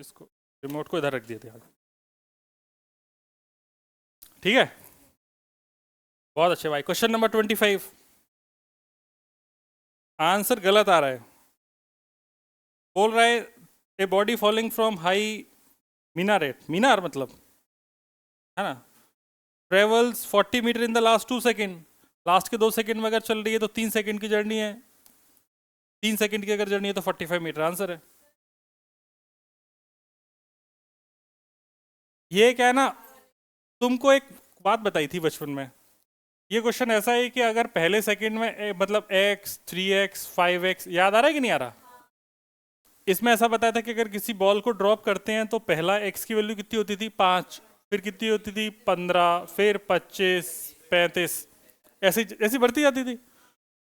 इसको रिमोट को इधर रख दिए थे आज। ठीक है, बहुत अच्छे भाई। क्वेश्चन नंबर 25, आंसर गलत आ रहा है। बोल रहा है a body falling from high minaret, मीनार मतलब है ना, travels 40 metre in the last 2 second. Last के 2 सेकेंड में अगर चल रही है तो 3 सेकेंड की जर्नी है, 3 सेकेंड की अगर जर्नी है तो 45 मीटर आंसर है। ये क्या है ना, तुमको एक बात बताई थी बचपन में, ये क्वेश्चन ऐसा है कि अगर पहले सेकंड में मतलब x 3x 5x, याद आ रहा है कि नहीं आ रहा? इसमें ऐसा बताया था कि अगर किसी बॉल को ड्रॉप करते हैं तो पहला x की वैल्यू कितनी होती थी 5, फिर कितनी होती थी 15, फिर 25, 35, ऐसी ऐसी बढ़ती जाती थी।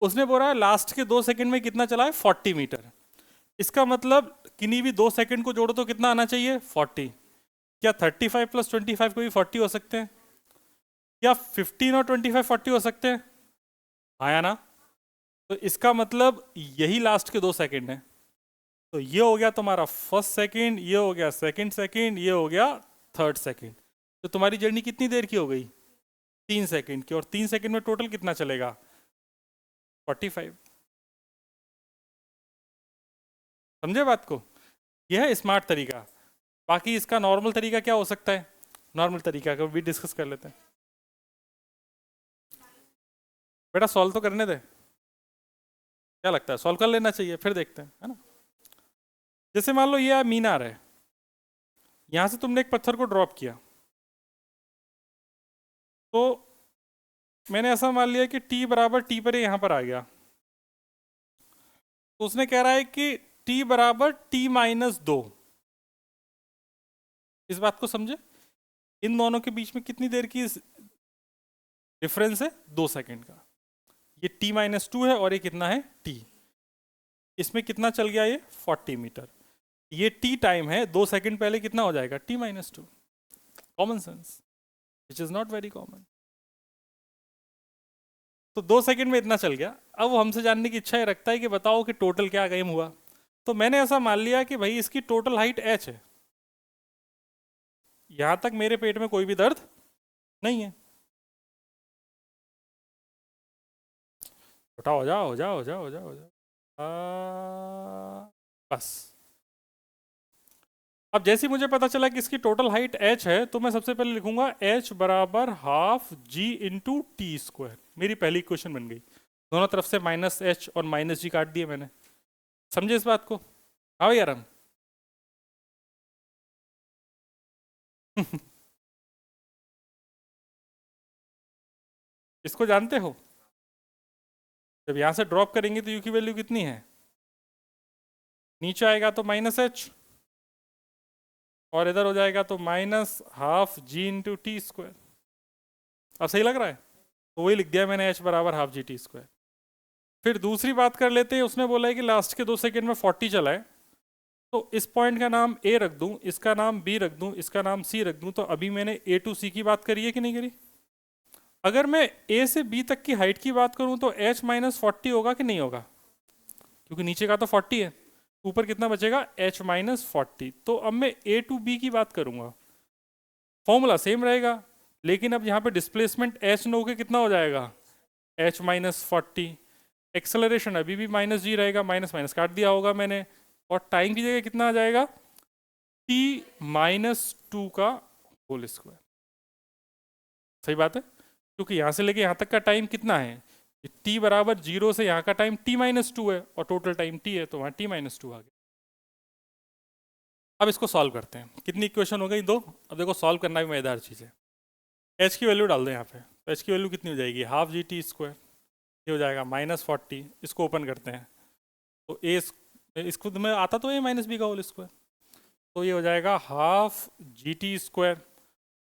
उसने बोला लास्ट के 2 सेकंड में कितना चला है 40 मीटर। इसका मतलब किन्हीं भी 2 सेकंड को जोड़ो तो कितना आना चाहिए 40। क्या 35 प्लस 25 को भी 40 हो सकते हैं? क्या 15 और 25 40 हो सकते हैं? आया ना? तो इसका मतलब यही लास्ट के 2 सेकंड है। तो ये हो गया तुम्हारा फर्स्ट सेकंड, ये हो गया सेकंड सेकंड, ये हो गया थर्ड सेकंड। तो तुम्हारी जर्नी कितनी देर की हो गई? 3 सेकंड की। और 3 सेकंड में टोटल कितना चलेगा 45। समझे बात को? यह है स्मार्ट तरीका। बाकी इसका नॉर्मल तरीका क्या हो सकता है? नॉर्मल तरीका का भी डिस्कस कर लेते हैं। बेटा सॉल्व तो करने दे, क्या लगता है सॉल्व कर लेना चाहिए, फिर देखते हैं, है ना। जैसे मान लो ये मीनार है, यहां से तुमने एक पत्थर को ड्रॉप किया, तो मैंने ऐसा मान लिया कि t बराबर t पर यहां पर आ गया, तो उसने कह रहा है कि t बराबर t माइनस 2। इस बात को समझे, इन दोनों के बीच में कितनी देर की डिफरेंस है 2 सेकंड का। ये t माइनस 2 है और ये कितना है t, इसमें कितना चल गया ये 40 मीटर। ये t टाइम है, 2 सेकंड पहले कितना हो जाएगा t minus 2। Common sense which is not very common. तो 2 सेकंड में इतना चल गया। अब वो हमसे जानने की इच्छा ये रखता है कि बताओ कि टोटल क्या गेम हुआ। तो मैंने ऐसा मान लिया कि भाई इसकी टोटल हाइट h है, यहां तक मेरे पेट में कोई भी दर्द नहीं है। छोटा हो जाओ, हो जाओ, हो जाओ, हो जाओ, हो जाओ। बस। अब जैसे ही मुझे पता चला कि इसकी टोटल हाइट h है, तो मैं सबसे पहले लिखूंगा h बराबर half g into T square. मेरी पहली इक्वेशन बन गई। दोनों तरफ से माइनस h और माइनस g काट दिए मैंने। समझे इस बात को? आओ यार हम इसको जानते हो? जब यहां से ड्रॉप करेंगे तो u की वैल्यू कितनी है, नीचे आएगा तो माइनस h, और इधर हो जाएगा तो minus half g into T square. अब सही लग रहा है? तो वही लिख दिया मैंने h बराबर हाफ जी टी स्क्वायर। फिर दूसरी बात कर लेते हैं। उसने बोला है कि लास्ट के 2 सेकंड में 40 चला है, तो इस पॉइंट का नाम a रख दूं, इसका नाम b रख दूं, इसका नाम c रख दूं। तो अभी मैंने a टू c की बात करी है कि नहीं करी? अगर मैं a से b तक की हाइट की बात करूं तो h माइनस 40 होगा कि नहीं होगा? क्योंकि नीचे का तो 40 है, ऊपर कितना बचेगा h माइनस 40। तो अब मैं a टू b की बात करूंगा, फॉर्मूला सेम रहेगा, लेकिन अब यहाँ पे डिस्प्लेसमेंट h नो के कितना हो जाएगा h माइनस 40। एक्सेलरेशन अभी भी माइनस जी रहेगा, माइनस माइनस काट दिया होगा मैंने, और टाइम की जगह कितना आ जाएगा t माइनस 2 का होल स्क्वायर। सही बात है, क्योंकि यहाँ से लेके यहाँ तक का टाइम कितना है, t बराबर 0 से यहाँ का टाइम t माइनस 2 है, और टोटल टाइम t है, तो वहाँ t माइनस 2 आ गया। अब इसको सॉल्व करते हैं। कितनी इक्वेशन हो गई? 2। अब देखो सॉल्व करना भी मजेदार चीज़ है। h की वैल्यू डाल दो यहाँ पे, तो h की वैल्यू कितनी हो जाएगी हाफ जी टी स्क्वायर, ये हो जाएगा माइनस 40। इसको ओपन करते हैं तो a इसको में आता तो a माइनस बी का होल स्क्वायर, तो ये हो जाएगा हाफ जी टी स्क्वायर,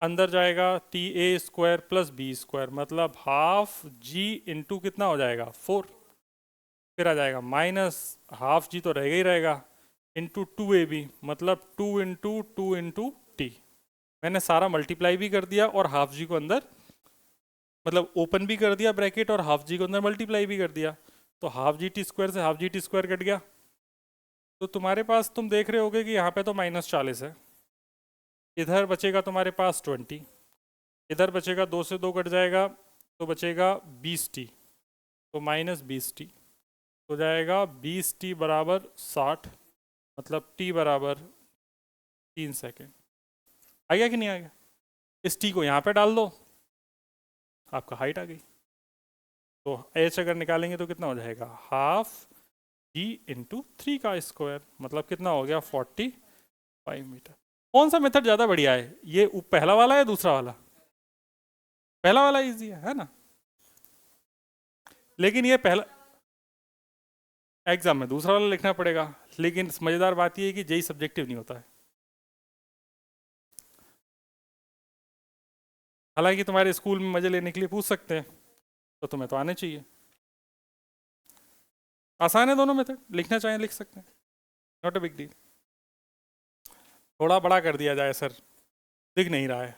अंदर जाएगा T A square plus B square, मतलब हाफ जी इंटू कितना हो जाएगा 4, फिर आ जाएगा माइनस हाफ जी तो रहेगा ही रहेगा, इंटू 2ab, मतलब 2 इंटू टी। मैंने सारा मल्टीप्लाई भी कर दिया और हाफ जी को अंदर मतलब ओपन भी कर दिया ब्रैकेट, और हाफ जी को अंदर मल्टीप्लाई भी कर दिया। तो हाफ जी टी स्क्वायर से half g t square cut गया, तो तुम्हारे पास तुम देख रहे होगे कि यहाँ पे तो -40 है, इधर बचेगा तुम्हारे पास 20, इधर बचेगा 2 से 2 कट जाएगा तो बचेगा 20t, तो -20t हो जाएगा। 20t बराबर 60, मतलब t बराबर 3 सेकेंड। आ गया कि नहीं आ गया? इस t को यहाँ पे डाल दो, आपका हाइट आ गई। तो h अगर निकालेंगे तो कितना हो जाएगा, हाफ g इंटू 3 का स्क्वायर, मतलब कितना हो गया 45 मीटर। कौन सा मेथड ज़्यादा बढ़िया है, ये पहला वाला या दूसरा वाला? पहला वाला इजी है ना? लेकिन ये पहला एग्जाम में दूसरा वाला लिखना पड़ेगा, लेकिन मज़ेदार बात ये है कि जेई सब्जेक्टिव नहीं होता है। हालांकि तुम्हारे स्कूल में मजे लेने के लिए पूछ सकते हैं, तो तुम्हें तो आने चाहिए। आसान है दोनों मेथड, लिखना चाहें लिख सकते हैं, नॉट अ बिग डील। थोड़ा बड़ा कर दिया जाए सर, दिख नहीं रहा है।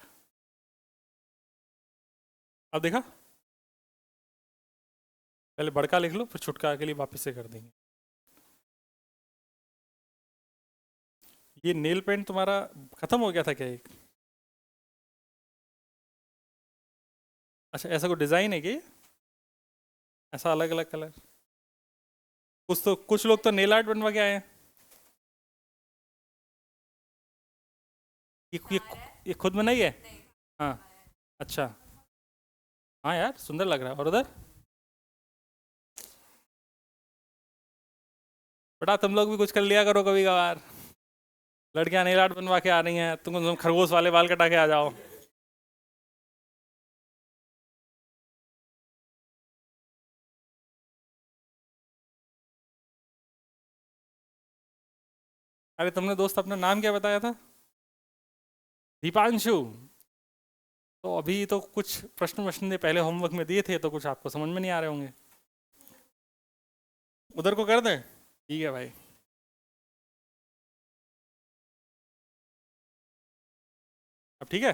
अब देखा, पहले बड़का लिख लो फिर छुटका के लिए वापस से कर देंगे। ये नेल पेंट तुम्हारा खत्म हो गया था क्या एक? अच्छा, ऐसा कोई डिजाइन है कि ऐसा अलग अलग कलर? कुछ लोग तो नेल आर्ट बनवा के आए हैं। ये ये ये खुद बनाई है? हाँ। अच्छा। हाँ यार सुंदर लग रहा है। और उधर बेटा तुम लोग भी कुछ कर लिया करो कभी कभार। लड़कियां नेल आर्ट बनवा के आ रही हैं, तुम खरगोश वाले बाल कटा के आ जाओ। अरे तुमने दोस्त अपना नाम क्या बताया था? दीपांशु। तो अभी तो कुछ प्रश्न वश्न ने पहले होमवर्क में दिए थे, तो कुछ आपको समझ में नहीं आ रहे होंगे। उधर को कर दें? ठीक है भाई। अब ठीक है।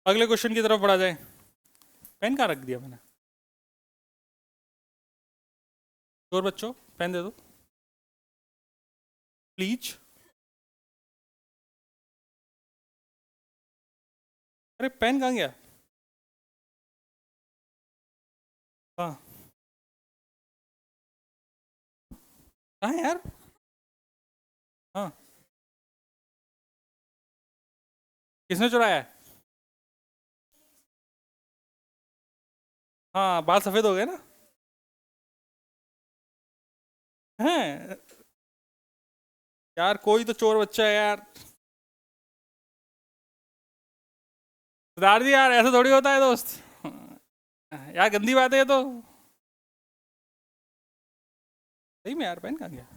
अगले क्वेश्चन की तरफ बढ़ा जाए। पेन कहाँ रख दिया मैंने? और बच्चों पेन दे दो प्लीज। अरे पेन कहाँ गया? हाँ। कहाँ है यार? हाँ, किसने चुराया है? हाँ, बाल सफेद हो गए ना। हैं यार, कोई तो चोर बच्चा है यार। सिद्धार्थ जी यार, ऐसा थोड़ी होता है दोस्त। यार गंदी बात है ये तो। सही में यार, पेन कहाँ गया?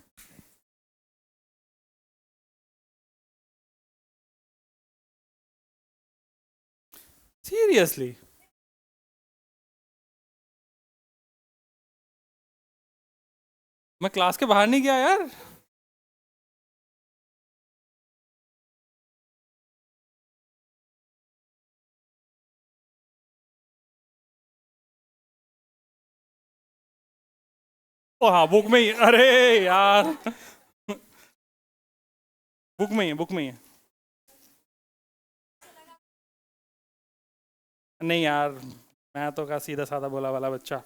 सीरियसली? मैं क्लास के बाहर नहीं गया यार। ओ हाँ, बुक में ही, अरे यार। बुक में ही है, बुक में ही है। नहीं यार, मैं तो का सीधा साधा बोला वाला बच्चा।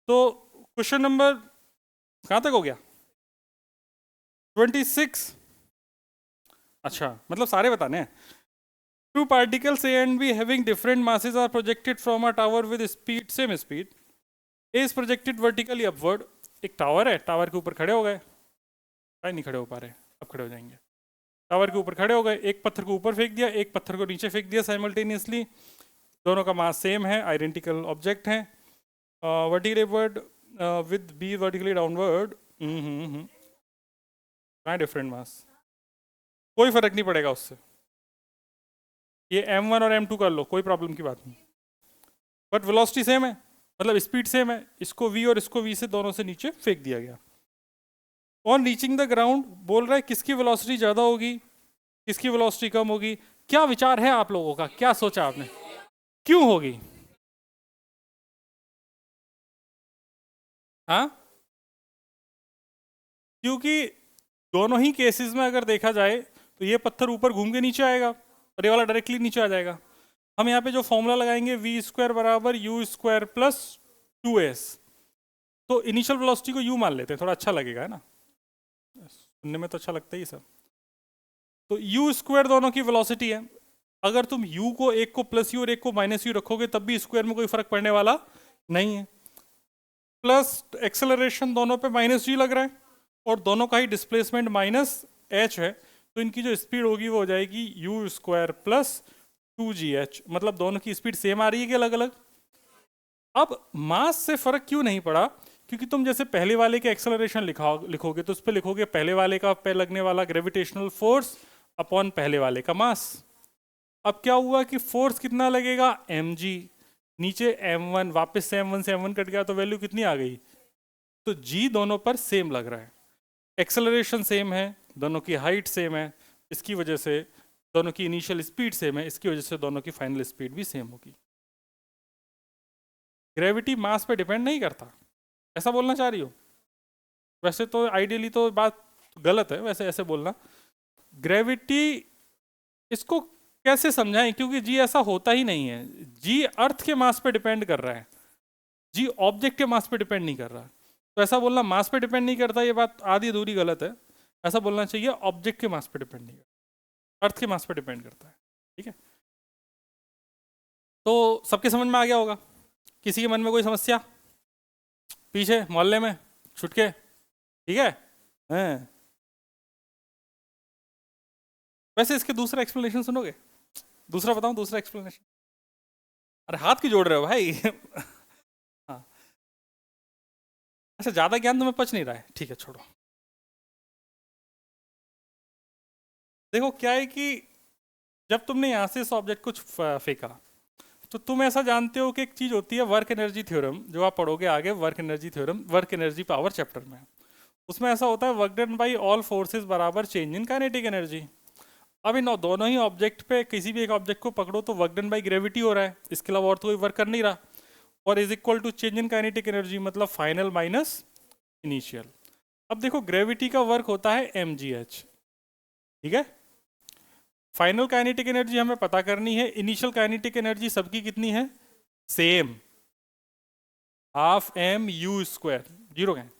तो क्वेश्चन नंबर कहाँ तक हो गया? 26। अच्छा, मतलब सारे बताने हैं। Two particles A and B having different masses are projected from a tower with speed same speed. A is projected vertically upward. एक टावर है, टावर के ऊपर खड़े हो गए। शायद नहीं खड़े हो पा रहे, अब खड़े हो जाएंगे। टावर के ऊपर खड़े हो गए, एक पत्थर को ऊपर फेंक दिया, एक पत्थर को नीचे फेंक दिया साइमल्टेनियसली। दोनों का मास सेम है, आइडेंटिकल ऑब्जेक्ट हैं। Vertically upward with B vertically downward, different mass, कोई फर्क नहीं पड़ेगा उससे। ये M1 और M2 कर लो, कोई प्रॉब्लम की बात नहीं। बट वेलोसिटी सेम है, मतलब स्पीड सेम है। इसको V और इसको V से दोनों से नीचे फेंक दिया गया। ऑन रीचिंग द ग्राउंड बोल रहा है किसकी वेलोसिटी ज़्यादा होगी, किसकी वेलोसिटी कम होगी। क्या विचार है आप लोगों का, क्या सोचा आपने, क्यों होगी? हाँ, क्योंकि दोनों ही केसेस में अगर देखा जाए तो ये पत्थर ऊपर घूम के नीचे आएगा और ये वाला डायरेक्टली नीचे आ जाएगा। हम यहाँ पे जो फॉर्मूला लगाएंगे v² बराबर u² प्लस 2s, तो इनिशियल वेलोसिटी को u मान लेते हैं, थोड़ा अच्छा लगेगा, है ना, सुनने में तो अच्छा लगता है ये सब। तो u² दोनों की वेलोसिटी है। अगर तुम u को एक को प्लस यू और एक को माइनस यू रखोगे तब भी स्क्वायर में कोई फर्क पड़ने वाला नहीं है। प्लस एक्सेलरेशन दोनों पे माइनस जी लग रहा है और दोनों का ही डिस्प्लेसमेंट माइनस एच है, तो इनकी जो स्पीड होगी वो हो जाएगी u² प्लस 2gh। मतलब दोनों की स्पीड सेम आ रही है कि अलग अलग? अब मास से फर्क क्यों नहीं पड़ा? क्योंकि तुम जैसे पहले वाले के एक्सेलरेशन लिखोगे तो उस पर लिखोगे पहले वाले का पे लगने वाला ग्रेविटेशनल फोर्स अपॉन पहले वाले का मास। अब क्या हुआ कि फोर्स कितना लगेगा, mg, नीचे m1, वापस से m1 से m1 कट गया तो वैल्यू कितनी आ गई? तो g दोनों पर सेम लग रहा है, एक्सेलरेशन सेम है, दोनों की हाइट सेम है, इसकी वजह से दोनों की इनिशियल स्पीड सेम है, इसकी वजह से दोनों की फाइनल स्पीड भी सेम होगी। ग्रेविटी मास पे डिपेंड नहीं करता, ऐसा बोलना चाह रही हो? वैसे तो आइडियली तो बात गलत है वैसे ऐसे बोलना। ग्रेविटी, इसको कैसे समझाएं, क्योंकि जी ऐसा होता ही नहीं है। जी अर्थ के मास पे डिपेंड कर रहा है, जी ऑब्जेक्ट के मास पे डिपेंड नहीं कर रहा। तो ऐसा बोलना मास पे डिपेंड नहीं करता, ये बात आधी अधूरी गलत है। ऐसा बोलना चाहिए ऑब्जेक्ट के मास पे डिपेंड नहीं करता, अर्थ के मास पे डिपेंड करता है। ठीक है, तो सबके समझ में आ गया होगा। किसी के मन में कोई समस्या पीछे मोहल्ले में छुटके? ठीक है, हैं? वैसे इसके दूसरा एक्सप्लेनेशन सुनोगे? दूसरा बताऊं, दूसरा एक्सप्लेनेशन? अरे हाथ क्यों जोड़ रहे हो भाई? हाँ, अच्छा ज्यादा ज्ञान तुम्हें पच नहीं रहा है, ठीक है छोड़ो। देखो क्या है कि जब तुमने यहाँ से इस ऑब्जेक्ट को फेंका तो तुम ऐसा जानते हो कि एक चीज होती है वर्क एनर्जी थ्योरम, जो आप पढ़ोगे आगे, work energy theorem, work energy power chapter में। उसमें ऐसा होता है work done by all forces बराबर चेंज इन काइनेटिक एनर्जी। अब इन दोनों ही ऑब्जेक्ट पे किसी भी एक ऑब्जेक्ट को पकड़ो तो वर्क डन बाई ग्रेविटी हो रहा है, इसके अलावा और तो कोई वर्क कर नहीं रहा, और is equal to change in kinetic energy, मतलब फाइनल माइनस इनिशियल। अब देखो ग्रेविटी का वर्क होता है mgh, ठीक है। फाइनल काइनेटिक एनर्जी हमें पता करनी है, इनिशियल काइनेटिक एनर्जी सबकी कितनी है, same. Half m u square, zero है।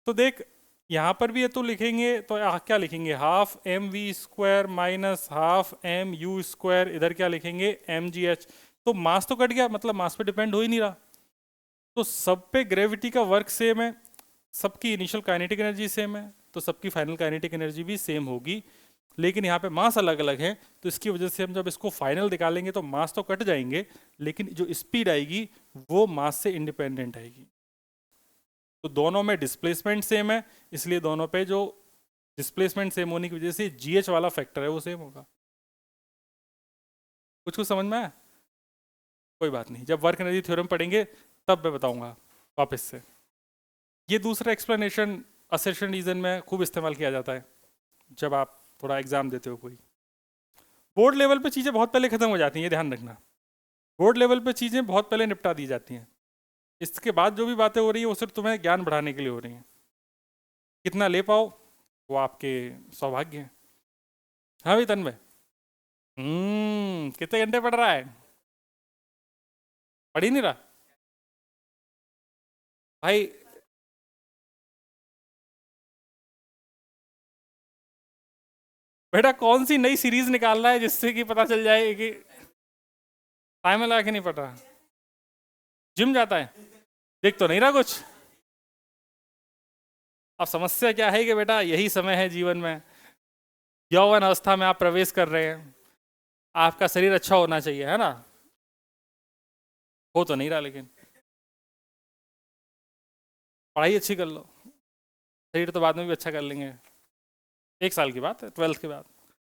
तो देख यहाँ पर भी ये तो लिखेंगे तो क्या लिखेंगे, half m v square minus half m u square, इधर क्या लिखेंगे एम जी एच। तो मास तो कट गया, मतलब मास पे डिपेंड हो ही नहीं रहा। तो सब पे ग्रेविटी का वर्क सेम है, सबकी इनिशियल काइनेटिक एनर्जी सेम है, तो सबकी फाइनल काइनेटिक एनर्जी भी सेम होगी। लेकिन यहाँ पे मास अलग अलग है, तो इसकी वजह से हम जब इसको फाइनल निकालेंगे तो मास तो कट जाएंगे, लेकिन जो स्पीड आएगी वो मास से इंडिपेंडेंट आएगी। तो दोनों में डिस्प्लेसमेंट सेम है, इसलिए दोनों पे जो डिस्प्लेसमेंट सेम होने की वजह से जीएच वाला फैक्टर है वो सेम होगा। कुछ कुछ समझ में आया? कोई बात नहीं, जब वर्क एनर्जी थ्योरम पढ़ेंगे तब मैं बताऊंगा वापस से। ये दूसरा एक्सप्लेनेशन असर्शन रीजन में खूब इस्तेमाल किया जाता है जब आप थोड़ा एग्जाम देते हो कोई। बोर्ड लेवल पे चीज़ें बहुत पहले खत्म हो जाती हैं, ये ध्यान रखना। बोर्ड लेवल पे चीज़ें बहुत पहले निपटा दी जाती हैं, इसके बाद जो भी बातें हो रही है वो सिर्फ तुम्हें ज्ञान बढ़ाने के लिए हो रही हैं। कितना ले पाओ वो आपके सौभाग्य है। हाँ भाई तन्मय, कितने घंटे पढ़ रहा है? पढ़ ही नहीं रहा भाई। बेटा कौन सी नई सीरीज निकाल रहा है जिससे कि पता चल जाए कि टाइम लगा के नहीं पढ़ रहा? जिम जाता है, देख तो नहीं रहा कुछ। अब समस्या क्या है कि बेटा यही समय है जीवन में, यौवन अवस्था में आप प्रवेश कर रहे हैं, आपका शरीर अच्छा होना चाहिए, है ना? हो तो नहीं रहा, लेकिन पढ़ाई अच्छी कर लो, शरीर तो बाद में भी अच्छा कर लेंगे। 1 साल की बात है, 12th के बाद।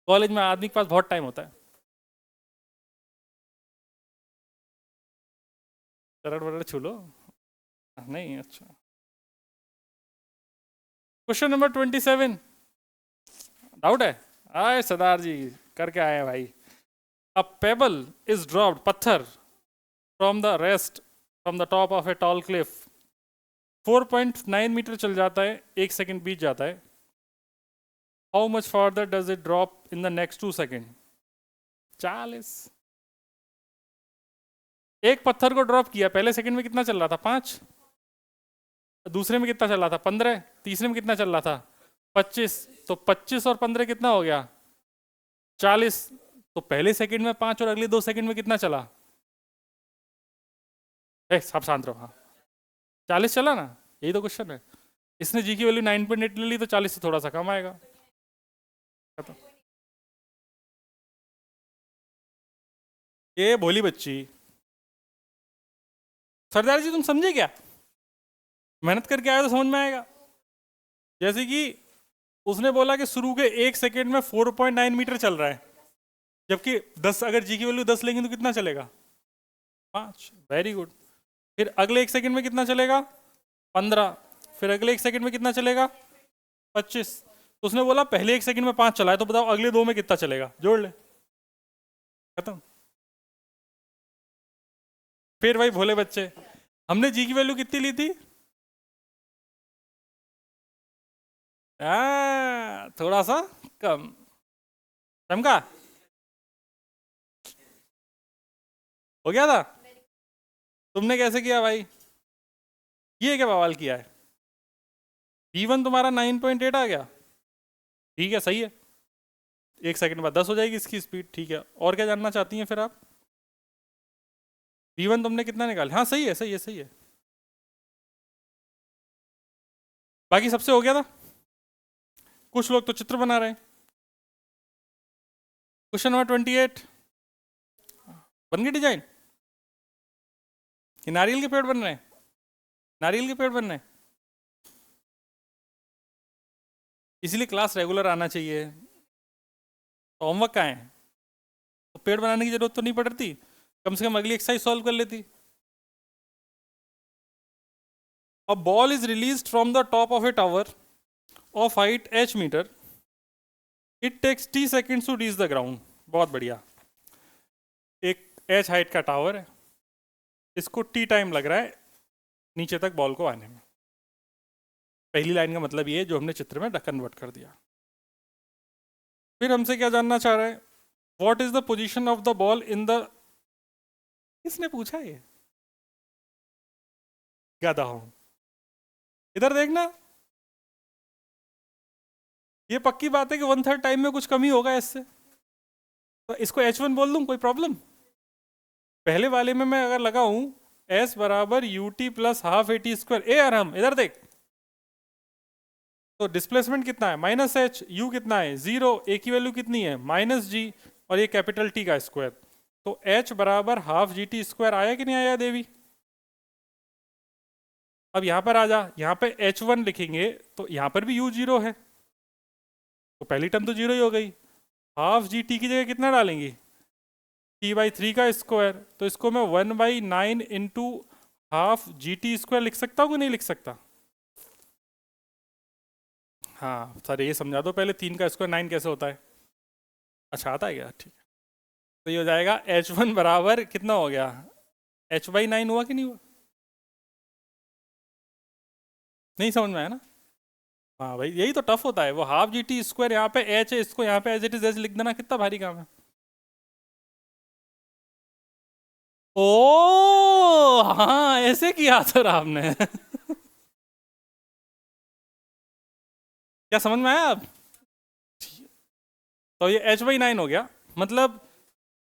कॉलेज में आदमी के पास बहुत टाइम होता है। चरड़ वरड़ छू लो। नहीं, अच्छा। क्वेश्चन नंबर 27, डाउट है? आए सरदार जी करके आए हैं भाई। अ पेबल इज ड्रॉप्ड, पत्थर from the rest from the top of a tall cliff, 4.9 metre चल जाता है, 1 सेकंड बीत जाता है। How much further does it drop in the next 2 second? 40। एक पत्थर को ड्रॉप किया, पहले सेकंड में कितना चल रहा था? 5। दूसरे में कितना चल रहा था? 15। तीसरे में कितना चल रहा था? 25। तो 25 और 15 कितना हो गया? 40। तो पहले सेकंड में 5 और अगले 2 सेकंड में कितना चला? सब शांत रहो। हाँ, 40 चला ना, यही तो क्वेश्चन है। इसने जी की वैल्यू 9.8 ले ली, तो 40 से थोड़ा सा कम आएगा। ये भोली बच्ची। सरदार जी तुम समझे क्या? मेहनत करके आए तो समझ में आएगा। जैसे कि उसने बोला कि शुरू के 1 सेकंड में 4.9 मीटर चल रहा है, जबकि 10, अगर जी की वैल्यू 10 लेंगे तो कितना चलेगा? 5। Very good. फिर अगले 1 सेकंड में कितना चलेगा? 15। फिर अगले 1 सेकंड में कितना चलेगा? 25। तो उसने बोला पहले 1 सेकंड में 5 चला है, तो बताओ अगले 2 में कितना चलेगा, जोड़ ले, खत्म। फिर भाई भोले बच्चे, हमने जी की वैल्यू कितनी ली थी? थोड़ा सा कम। चमका हो गया था। तुमने कैसे किया भाई? ये क्या बवाल किया है? V1 तुम्हारा 9.8 आ गया, ठीक है, सही है। 1 सेकंड बाद 10 हो जाएगी इसकी स्पीड, ठीक है। और क्या जानना चाहती हैं फिर आप? V1 तुमने कितना निकाला? हाँ सही है, सही है, सही है। बाकी सबसे हो गया था। कुछ लोग तो चित्र बना रहे हैं। क्वेश्चन नंबर 28, बन गई डिजाइन? कि नारियल के पेड़ बन रहे हैं? नारियल के पेड़ बन रहे हैं, इसीलिए क्लास रेगुलर आना चाहिए। तो होमवर्क कहाँ है? तो पेड़ बनाने की जरूरत तो नहीं पड़ती, कम से कम अगली एक्सरसाइज सॉल्व कर लेती। A ball is released from the top of a tower of height h meter. It takes t seconds to reach the ground. बहुत बढ़िया। एक h हाइट का टावर है, इसको t टाइम लग रहा है नीचे तक बॉल को आने में। पहली लाइन का मतलब ये है जो हमने चित्र में कन्वर्ट कर दिया। फिर हमसे क्या जानना चाह रहे हैं? What is the position of the ball in the, किसने पूछा ये? गधा हूं। इधर देखना, ये पक्की बात है कि 1/3 टाइम में कुछ कमी होगा इससे, तो इसको H1 बोल दूं, कोई प्रॉब्लम? पहले वाले में मैं अगर लगाऊं S बराबर u t plus half a t square, ए आराम इधर देख, तो डिस्प्लेसमेंट कितना है माइनस एच, यू कितना है 0, ए की वैल्यू कितनी है माइनस जी, और ये कैपिटल टी का स्क्वायर, तो H बराबर हाफ जी टी स्क्वायर आया कि नहीं आया देवी? अब यहां पर आ जा, यहाँ पे H1 लिखेंगे तो यहाँ पर भी U 0 है, तो पहली टर्म तो 0 ही हो गई। हाफ जी टी की जगह कितना डालेंगे, t/3 का स्क्वायर, तो इसको मैं 1/9 into half g t square लिख सकता हूँ कि नहीं लिख सकता? हाँ सर ये समझा दो पहले, 3 का स्क्वायर 9 कैसे होता है? अच्छा आता है क्या, ठीक है। तो ये हो जाएगा H1 बराबर कितना हो गया, H/9 हुआ कि नहीं हुआ? नहीं समझ में आया ना? हाँ भाई यही तो टफ होता है, वो हाफ जी टी स्क्वायर यहाँ पे एच है, इसको यहाँ पे एज इट इज एच लिख देना कितना भारी काम है। ओ हाँ ऐसे किया सर आपने क्या समझ में आया अब? तो ये H/9 हो गया, मतलब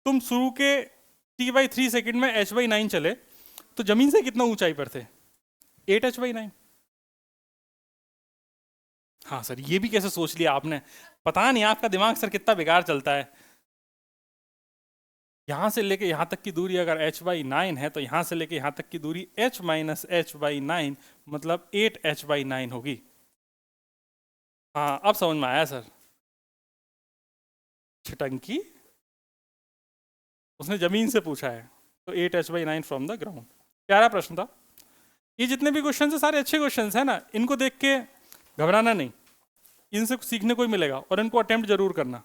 तुम शुरू के t/3 सेकंड में H/9 चले तो जमीन से कितना ऊंचाई पर थे, 8 H/9। हाँ सर ये भी कैसे सोच लिया आपने, पता नहीं आपका दिमाग सर कितना बेकार चलता है। यहां से लेके यहां तक की दूरी अगर H/9 है तो यहां से लेके यहां तक की दूरी H माइनस H/9 मतलब 8 H/9 होगी। हाँ अब समझ में आया सर। छिटंकी, उसने जमीन से पूछा है तो 8 H/9 फ्रॉम द ग्राउंड। प्यारा प्रश्न था। ये जितने भी क्वेश्चन है सारे अच्छे क्वेश्चन है ना, इनको देख के घबराना नहीं, इनसे सीखने को ही मिलेगा और इनको अटेम्प्ट जरूर करना।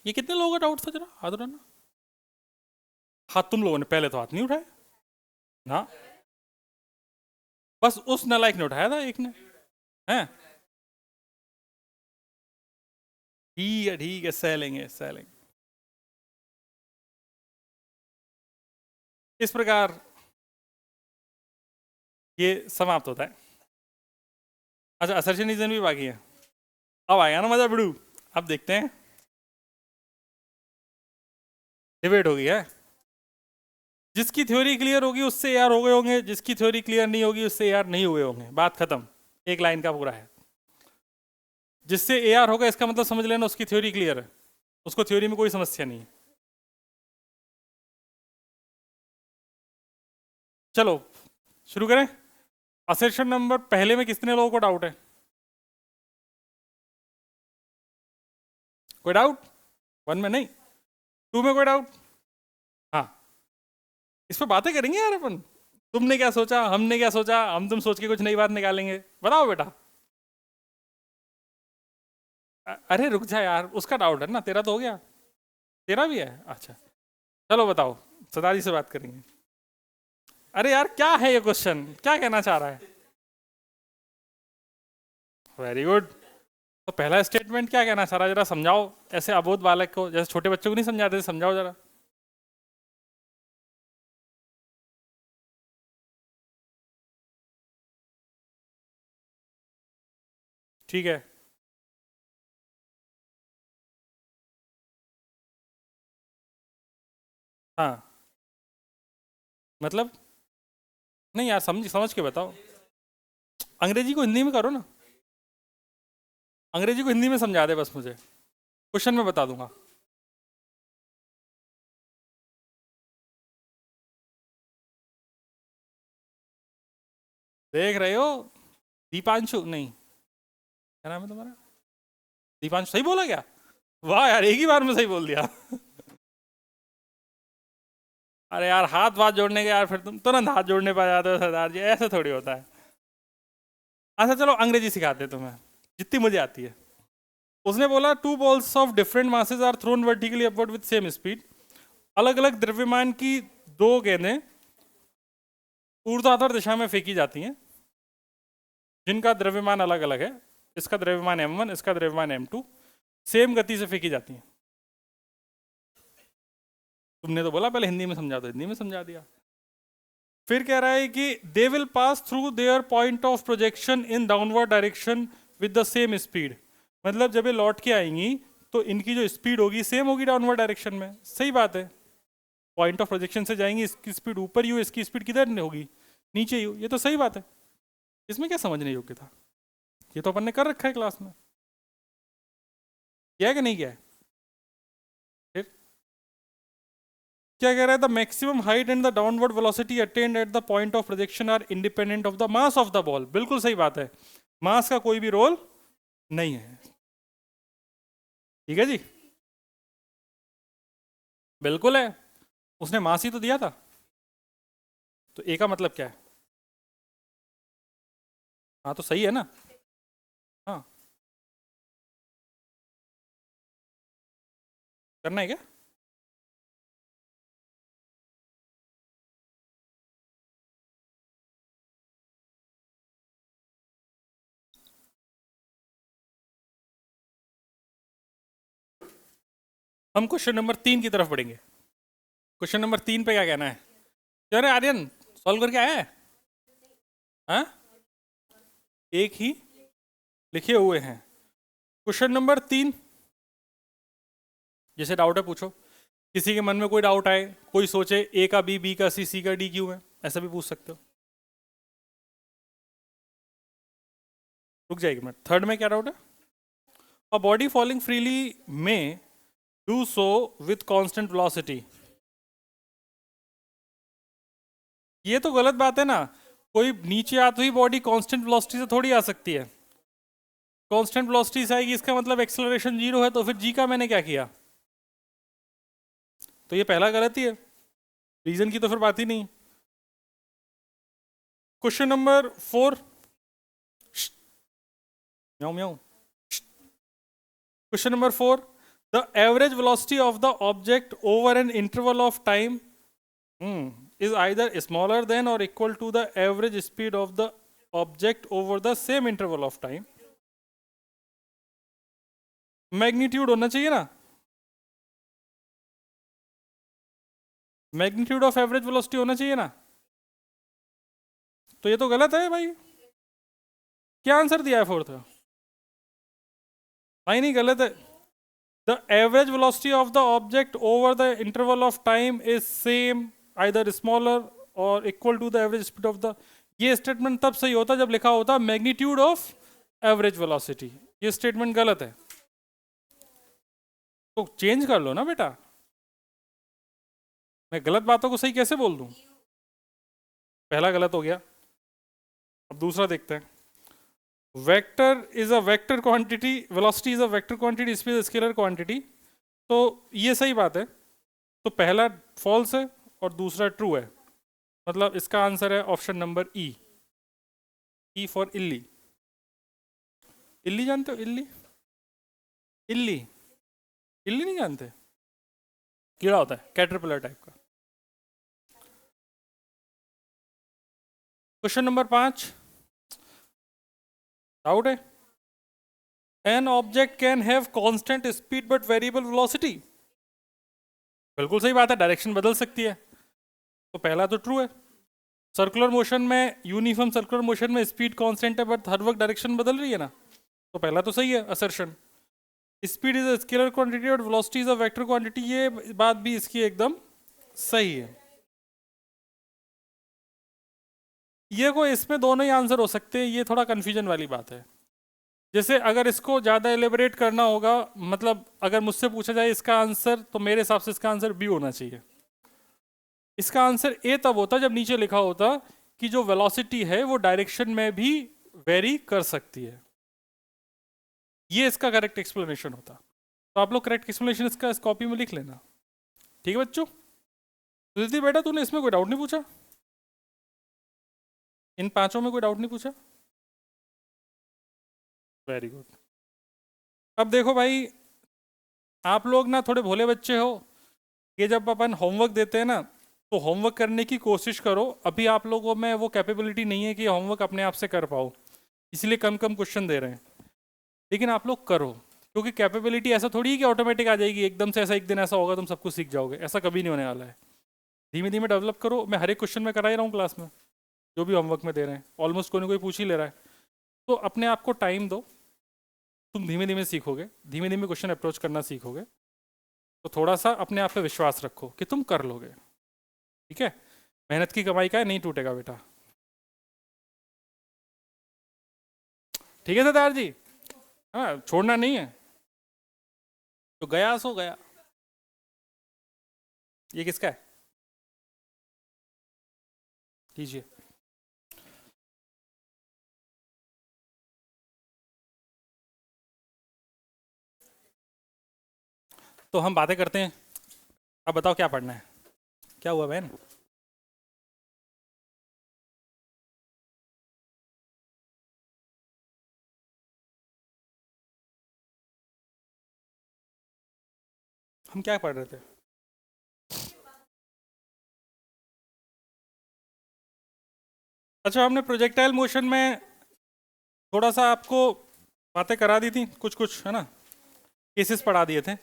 ये कितने लोगों का डाउट था जरा हाथ उठाना। हाथ तुम लोगों ने पहले तो हाथ नहीं उठाए ना, बस उस नालायक ने उठाया था एक ने, हैं? ठीक है सह लेंगे सह लेंगे। इस प्रकार ये समाप्त होता है। अच्छा असर्शनिज्म भी बाकी है, अब आएगा ना मजा बिड़ू। अब देखते हैं, डिबेट होगी है, जिसकी थ्योरी क्लियर होगी उससे यार हो गए होंगे, जिसकी थ्योरी क्लियर नहीं होगी उससे यार नहीं हुए होंगे, बात खत्म, एक लाइन का पूरा है। जिससे ए आर होगा इसका मतलब समझ लेना उसकी थ्योरी क्लियर है, उसको थ्योरी में कोई समस्या नहीं है। चलो शुरू करें। असर्शन नंबर पहले में कितने लोगों को डाउट है, कोई डाउट? 1 में नहीं, 2 में कोई डाउट? हाँ इस पर बातें करेंगे यार अपन, तुमने क्या सोचा हमने क्या सोचा, हम तुम सोच के कुछ नई बात निकालेंगे, बताओ बेटा। अरे रुक जा यार, उसका डाउट है ना, तेरा तो हो गया, तेरा भी है अच्छा। चलो बताओ, सदारी से बात करेंगे। अरे यार क्या है ये क्वेश्चन, क्या कहना चाह रहा है? Very good. तो पहला स्टेटमेंट क्या कहना चाह रहा है जरा समझाओ, ऐसे अबोध बालक को, जैसे छोटे बच्चों को नहीं समझाते, समझाओ जरा। ठीक है, हाँ मतलब नहीं यार, समझ समझ के बताओ, अंग्रेजी को हिंदी में करो ना, अंग्रेजी को हिंदी में समझा दे बस मुझे, क्वेश्चन में बता दूंगा। देख रहे हो, दीपांशु नहीं, क्या नाम है तुम्हारा? दीपांशु, सही बोला क्या? वाह यार एक ही बार में सही बोल दिया अरे यार हाथ वाथ जोड़ने के यार फिर तुम तुरंत हाथ जोड़ने पा जाते हो सरदार जी, ऐसे थोड़ी होता है। अच्छा चलो अंग्रेजी सिखाते हैं तुम्हें, जितनी मुझे आती है। उसने बोला two balls of different masses are thrown vertically upward with same speed, अलग अलग द्रव्यमान की दो गेंदें ऊर्ध्वाधर दिशा में फेंकी जाती हैं, जिनका द्रव्यमान अलग अलग है, इसका द्रव्यमान m1 इसका द्रव्यमान m2, सेम गति से फेंकी जाती हैं। तुमने तो बोला पहले हिंदी में समझा दो, हिंदी में समझा दिया। फिर कह रहा है कि they will pass through their point of projection in downward direction with the same speed. मतलब जब ये लौट के आएंगी तो इनकी जो स्पीड होगी सेम होगी डाउनवर्ड डायरेक्शन में। सही बात है, पॉइंट ऑफ प्रोजेक्शन से जाएंगी, इसकी स्पीड ऊपर ही हो, इसकी स्पीड किधर होगी, नीचे ही हो। ये तो सही बात है, इसमें क्या समझने योग्य था, ये तो अपन ने कर रखा है क्लास में। किया है कि नहीं किया है? फिर क्या कह रहा है, the maximum height and the downward velocity attained at the point of projection are independent of the mass of the ball. बिल्कुल सही बात है, मास का कोई भी रोल नहीं है। ठीक है जी, बिल्कुल है, उसने मास ही तो दिया था। तो ए का मतलब क्या है? हाँ तो सही है ना। हाँ, करना है क्या? हम क्वेश्चन नंबर 3 की तरफ बढ़ेंगे। क्वेश्चन नंबर 3 पे क्या कहना है? क्या रे आर्यन, सॉल्व करके आया है? हाँ, एक ही लिखे हुए हैं। क्वेश्चन नंबर 3, जैसे डाउट है पूछो, किसी के मन में कोई डाउट आए, कोई सोचे ए का बी, बी का सी, सी का डी क्यों है, ऐसा भी पूछ सकते हो। रुक जाएगी मैं, थर्ड में क्या डाउट है? अ बॉडी फॉलिंग फ्रीली में do so with constant velocity. ये तो गलत बात है ना, कोई नीचे आती हुई बॉडी कांस्टेंट वेलोसिटी से थोड़ी आ सकती है। कांस्टेंट वेलोसिटी से आएगी, इसका मतलब एक्सेलरेशन 0 है, तो फिर जी का मैंने क्या किया? तो ये पहला गलत ही है, रीजन की तो फिर बात ही नहीं। क्वेश्चन नंबर 4, म्याऊ म्याऊ। Question number 4, the average velocity of the object over an interval of time is either smaller than or equal to the average speed of the object over the same interval of time। Magnitude होना चाहिए ना, magnitude of average velocity होना चाहिए ना। तो ये तो गलत है भाई, क्या आंसर दिया है फोर्थ का? भाई नहीं, गलत है। The average velocity of the object over the interval of time is same either smaller और equal to the average speed of the. ये स्टेटमेंट तब सही होता जब लिखा होता मैग्नीट्यूड ऑफ एवरेज वेलोसिटी। ये स्टेटमेंट गलत है, तो चेंज कर लो ना बेटा। मैं गलत बातों को सही कैसे बोल दूं? पहला गलत हो गया, अब दूसरा देखते हैं। Vector is a vector quantity, velocity is a vector quantity, speed scalar quantity. तो ये सही बात है, तो पहला फॉल्स है और दूसरा ट्रू है। मतलब इसका आंसर है option number E, E for इल्ली। इल्ली जानते हो? इल्ली, इल्ली, इल्ली नहीं जानते? कीड़ा होता है कैटरपिलर टाइप का। क्वेश्चन नंबर 5, डाउट है, an object can have constant speed but variable velocity. बिल्कुल सही बात है, डायरेक्शन बदल सकती है, तो पहला तो ट्रू है। सर्कुलर मोशन में, यूनिफॉर्म सर्कुलर मोशन में स्पीड कांस्टेंट है बट हर वक्त डायरेक्शन बदल रही है ना, तो पहला तो सही है assertion. Speed is a scalar quantity और velocity is a vector quantity, ये बात भी इसकी एकदम सही है। ये को इसमें दोनों ही आंसर हो सकते हैं, ये थोड़ा कंफ्यूजन वाली बात है। जैसे अगर इसको ज़्यादा एलिबरेट करना होगा, मतलब अगर मुझसे पूछा जाए इसका आंसर, तो मेरे हिसाब से इसका आंसर बी होना चाहिए। इसका आंसर ए तब होता जब नीचे लिखा होता कि जो वेलोसिटी है वो डायरेक्शन में भी वेरी कर सकती है, ये इसका करेक्ट एक्सप्लेनेशन होता। तो आप लोग करेक्ट एक्सप्लेनेशन इसका इस कॉपी में लिख लेना, ठीक है बच्चों? दीदी बेटा तूने इसमें कोई डाउट नहीं पूछा, इन पांचों में कोई डाउट नहीं पूछा? Very good. अब देखो भाई, आप लोग ना थोड़े भोले बच्चे हो, ये जब अपन होमवर्क देते हैं ना, तो होमवर्क करने की कोशिश करो। अभी आप लोगों में वो कैपेबिलिटी नहीं है कि होमवर्क अपने आप से कर पाओ, इसलिए कम कम क्वेश्चन दे रहे हैं, लेकिन आप लोग करो, क्योंकि कैपेबिलिटी ऐसा थोड़ी है कि ऑटोमेटिक आ जाएगी एकदम से, ऐसा एक दिन ऐसा होगा तुम सब कुछ सीख जाओगे, ऐसा कभी नहीं होने वाला है। धीमे धीमे डेवलप करो। मैं हर एक क्वेश्चन में करा ही रहा हूँ क्लास में, जो भी होमवर्क में दे रहे हैं ऑलमोस्ट कोई ना कोई पूछ ही ले रहा है। तो अपने आप को टाइम दो, तुम धीमे धीमे सीखोगे, धीमे धीमे क्वेश्चन अप्रोच करना सीखोगे। तो थोड़ा सा अपने आप पे विश्वास रखो कि तुम कर लोगे, ठीक है। मेहनत की कमाई का है, नहीं टूटेगा बेटा। ठीक है सरदार जी, हाँ छोड़ना नहीं है। तो गया सो गया। ये किसका है? लीजिए। तो हम बातें करते हैं, अब बताओ क्या पढ़ना है। क्या हुआ बहन? हम क्या पढ़ रहे थे? अच्छा, हमने प्रोजेक्टाइल मोशन में थोड़ा सा आपको बातें करा दी थी, कुछ कुछ है ना, केसेस पढ़ा दिए थे।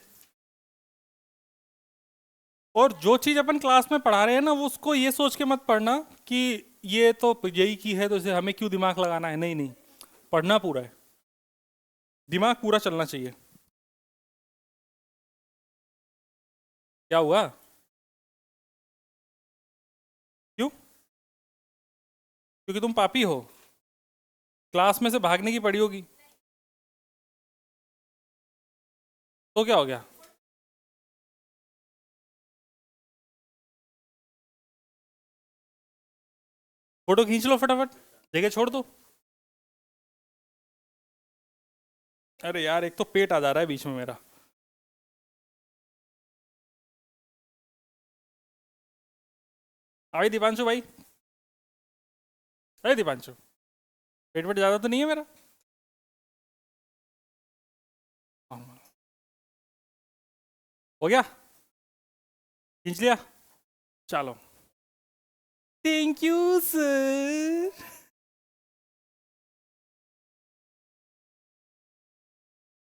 और जो चीज़ अपन क्लास में पढ़ा रहे हैं ना, वो उसको ये सोच के मत पढ़ना कि ये तो यही की है तो इसे हमें क्यों दिमाग लगाना है। नहीं नहीं, पढ़ना पूरा है, दिमाग पूरा चलना चाहिए। क्या हुआ? क्यों? क्योंकि तुम पापी हो, क्लास में से भागने की पड़ी होगी। तो क्या हो गया? फोटो खींच लो फटाफट, जगह छोड़ दो। अरे यार, एक तो पेट आ जा रहा है बीच में मेरा। अरे दीपांशु भाई, अरे दीपांशु, पेट वेट ज़्यादा तो नहीं है मेरा? हो गया? खींच लिया? चलो, थैंक यू सर।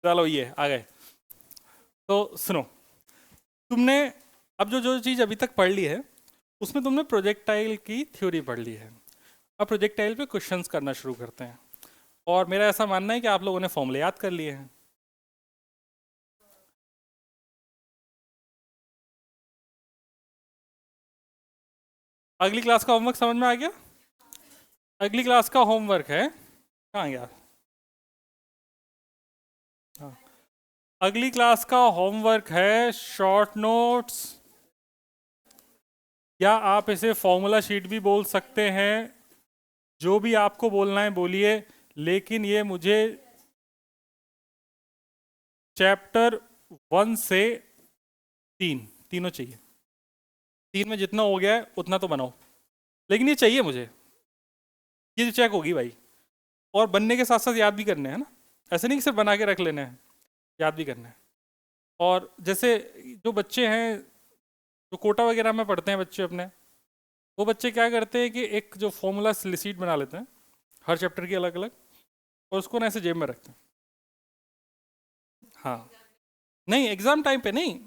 चलो ये आ गए। तो सुनो, तुमने अब जो जो चीज़ अभी तक पढ़ ली है, उसमें तुमने प्रोजेक्टाइल की थ्योरी पढ़ ली है। अब प्रोजेक्टाइल पे क्वेश्चंस करना शुरू करते हैं। और मेरा ऐसा मानना है कि आप लोगों ने फॉर्मूले याद कर लिए हैं। अगली क्लास का होमवर्क समझ में आ गया? अगली क्लास का होमवर्क है, कहाँ गया? हाँ, अगली क्लास का होमवर्क है शॉर्ट नोट्स, या आप इसे फॉर्मूला शीट भी बोल सकते हैं। जो भी आपको बोलना है बोलिए, लेकिन ये मुझे चैप्टर 1 से 3 तीनों चाहिए। 3 में जितना हो गया है उतना तो बनाओ, लेकिन ये चाहिए मुझे, ये चेक होगी भाई। और बनने के साथ साथ याद भी करने हैं ना, ऐसे नहीं कि सिर्फ बना के रख लेने हैं, याद भी करना है। और जैसे जो बच्चे हैं, जो कोटा वगैरह में पढ़ते हैं बच्चे अपने, वो बच्चे क्या करते हैं कि एक जो फॉर्मूला शीट बना लेते हैं हर चैप्टर की अलग अलग, और उसको ना ऐसे जेब में रखते हैं। हाँ, नहीं एग्ज़ाम टाइम पे नहीं,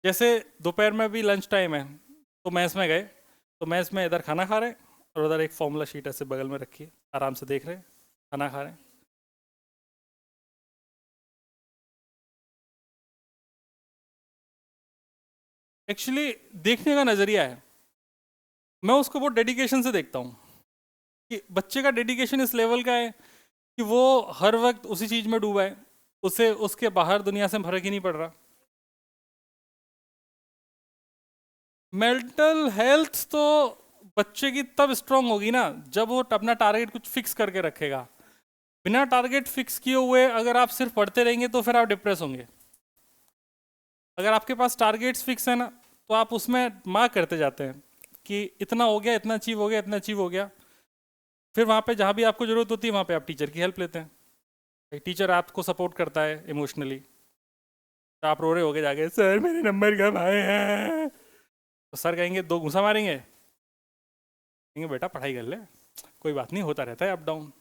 जैसे दोपहर में भी लंच टाइम है तो मैस में गए, तो मैस में इधर खाना खा रहे हैं और उधर एक फॉर्मूला शीट ऐसे बगल में रखी है, आराम से देख रहे हैं, खाना खा रहे हैं। एक्चुअली देखने का नज़रिया है, मैं उसको बहुत डेडिकेशन से देखता हूँ कि बच्चे का डेडिकेशन इस लेवल का है कि वो हर वक्त उसी चीज़ में डूबा है, उसे उसके बाहर दुनिया से फर्क ही नहीं पड़ रहा। मेंटल हेल्थ तो बच्चे की तब स्ट्रांग होगी ना जब वो अपना टारगेट कुछ फिक्स करके रखेगा। बिना टारगेट फिक्स किए हुए अगर आप सिर्फ पढ़ते रहेंगे तो फिर आप डिप्रेस होंगे। अगर आपके पास टारगेट्स फिक्स है ना, तो आप उसमें मार्क करते जाते हैं कि इतना हो गया, इतना अचीव हो गया, इतना अचीव हो गया। फिर वहाँ पे जहाँ भी आपको ज़रूरत होती है वहाँ पे आप टीचर की हेल्प लेते हैं, टीचर आपको सपोर्ट करता है इमोशनली। तो आप रो रहे होगे जाके, सर मेरे नंबर कम आए हैं, तो सर कहेंगे, दो घूंसा मारेंगे, कहेंगे बेटा पढ़ाई कर ले, कोई बात नहीं, होता रहता है अप डाउन।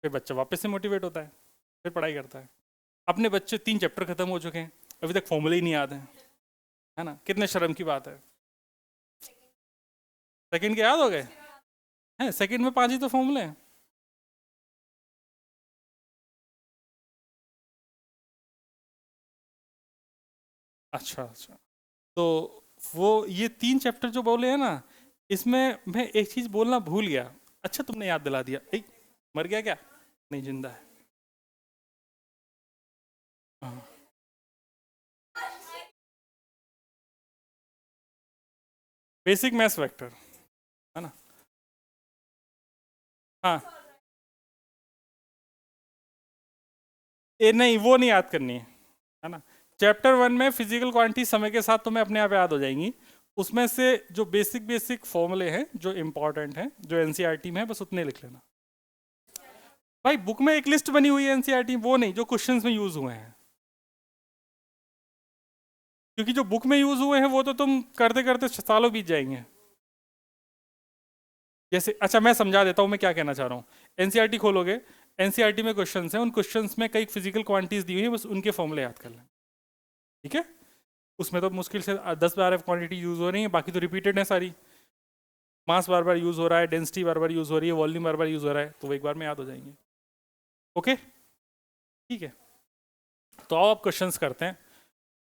फिर बच्चा वापस से मोटिवेट होता है, फिर पढ़ाई करता है। अपने बच्चे 3 चैप्टर खत्म हो चुके हैं, अभी तक फॉर्मूले ही नहीं याद है ना, कितने शर्म की बात है। सेकंड के याद हो गए हैं? सेकंड में 5 ही तो फॉर्मूले हैं। अच्छा अच्छा, तो वो ये 3 चैप्टर जो बोले हैं ना, इसमें मैं एक चीज बोलना भूल गया। अच्छा तुमने याद दिला दिया। मर गया क्या? नहीं, जिंदा है। हाँ, बेसिक मैथ्स वेक्टर, है ना? हाँ, नहीं वो नहीं याद करनी है ना। चैप्टर 1 में फिजिकल क्वांटिटी समय के साथ तुम्हें अपने आप याद हो जाएंगी। उसमें से जो बेसिक बेसिक फॉर्मूले हैं जो इंपॉर्टेंट हैं, जो एनसीईआरटी में है, बस उतने लिख लेना। भाई बुक में एक लिस्ट बनी हुई है एनसीईआरटी, वो नहीं जो क्वेश्चंस में यूज हुए हैं। क्योंकि जो बुक में यूज हुए हैं वो तो तुम करते करते सालों बीत जाएंगे। जैसे अच्छा मैं समझा देता हूँ मैं क्या कहना चाह रहा हूँ। एनसीईआरटी खोलोगे, एनसीईआरटी में क्वेश्चंस हैं, उन क्वेश्चंस में कई फिजिकल क्वांटिटीज दी हुई है, बस उनके फॉर्मूले याद कर लें। ठीक है? उसमें तो मुश्किल से 10-12 क्वांटिटी यूज हो रही है, बाकी तो रिपीटेड है सारी। मास बार बार यूज हो रहा है, डेंसिटी बार बार यूज हो रही है, वॉल्यूम बार बार यूज हो रहा है, तो वो एक बार में याद हो जाएंगे। ओके, ठीक है। तो आओ आप क्वेश्चंस करते हैं।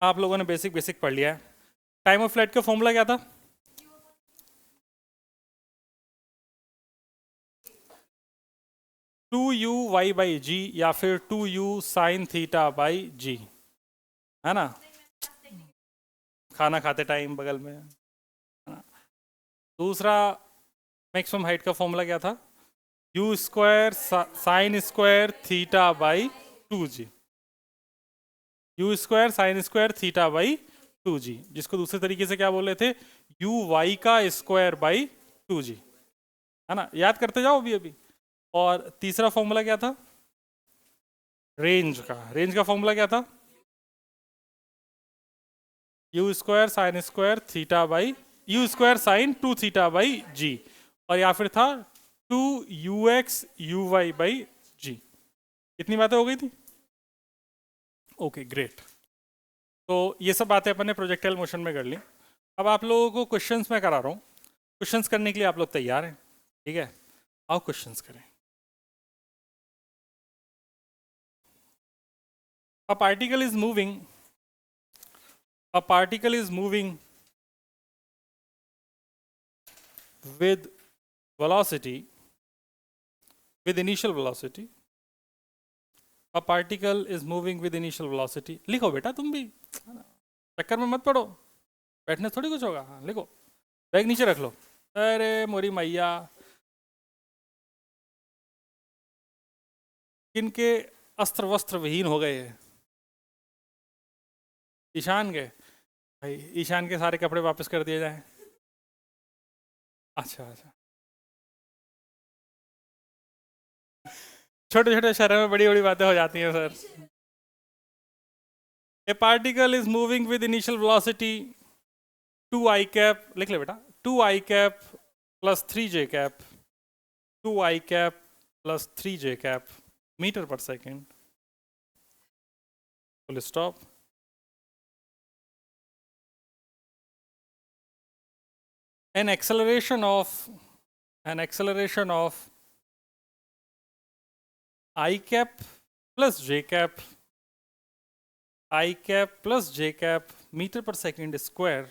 आप लोगों ने बेसिक बेसिक पढ़ लिया है। टाइम ऑफ फ्लाइट का फॉर्मूला क्या था? 2u/g या फिर 2u sin थीटा बाई जी, है ना? खाना खाते टाइम बगल में, है ना? दूसरा, मैक्सिमम हाइट का फॉर्मूला क्या था? U square sine square theta by 2g। You square sine square theta by 2g, जिसको दूसरे तरीके से क्या बोले थे? यू वाई का स्क्वायर बाई 2g, है ना? याद करते जाओ अभी अभी। और तीसरा फॉर्मूला क्या था? रेंज का। रेंज का फॉर्मूला क्या था? U square sine square theta by, u square sine 2 theta by g, और या फिर था 2ux/uy बाई जी। इतनी बातें हो गई थी? Okay great. तो ये सब बातें अपन ने प्रोजेक्टाइल मोशन में कर ली। अब आप लोगों को क्वेश्चंस मैं करा रहा हूँ। क्वेश्चंस करने के लिए आप लोग तैयार हैं? ठीक है, आओ क्वेश्चंस करें। A particle is moving, a particle is moving with velocity, with initial velocity. A particle is moving with initial velocity. लिखो बेटा तुम भी, चक्कर में मत पड़ो, बैठने थोड़ी कुछ होगा। हाँ लिखो, बैग नीचे रख लो। अरे मोरी मैया, किनके अस्त्र वस्त्र विहीन हो गए हैं? ईशान के। भाई ईशान के सारे कपड़े वापस कर दिए जाएं। अच्छा अच्छा, छोटे छोटे शहरों में बड़ी बड़ी बातें हो जाती हैं sir. A particle is moving with initial velocity 2i cap, लिख ले बेटा, 2i cap plus 3j cap, 2i cap plus 3j cap metre पर second, full stop. an acceleration of I cap plus j cap, I cap plus j cap meter per second square,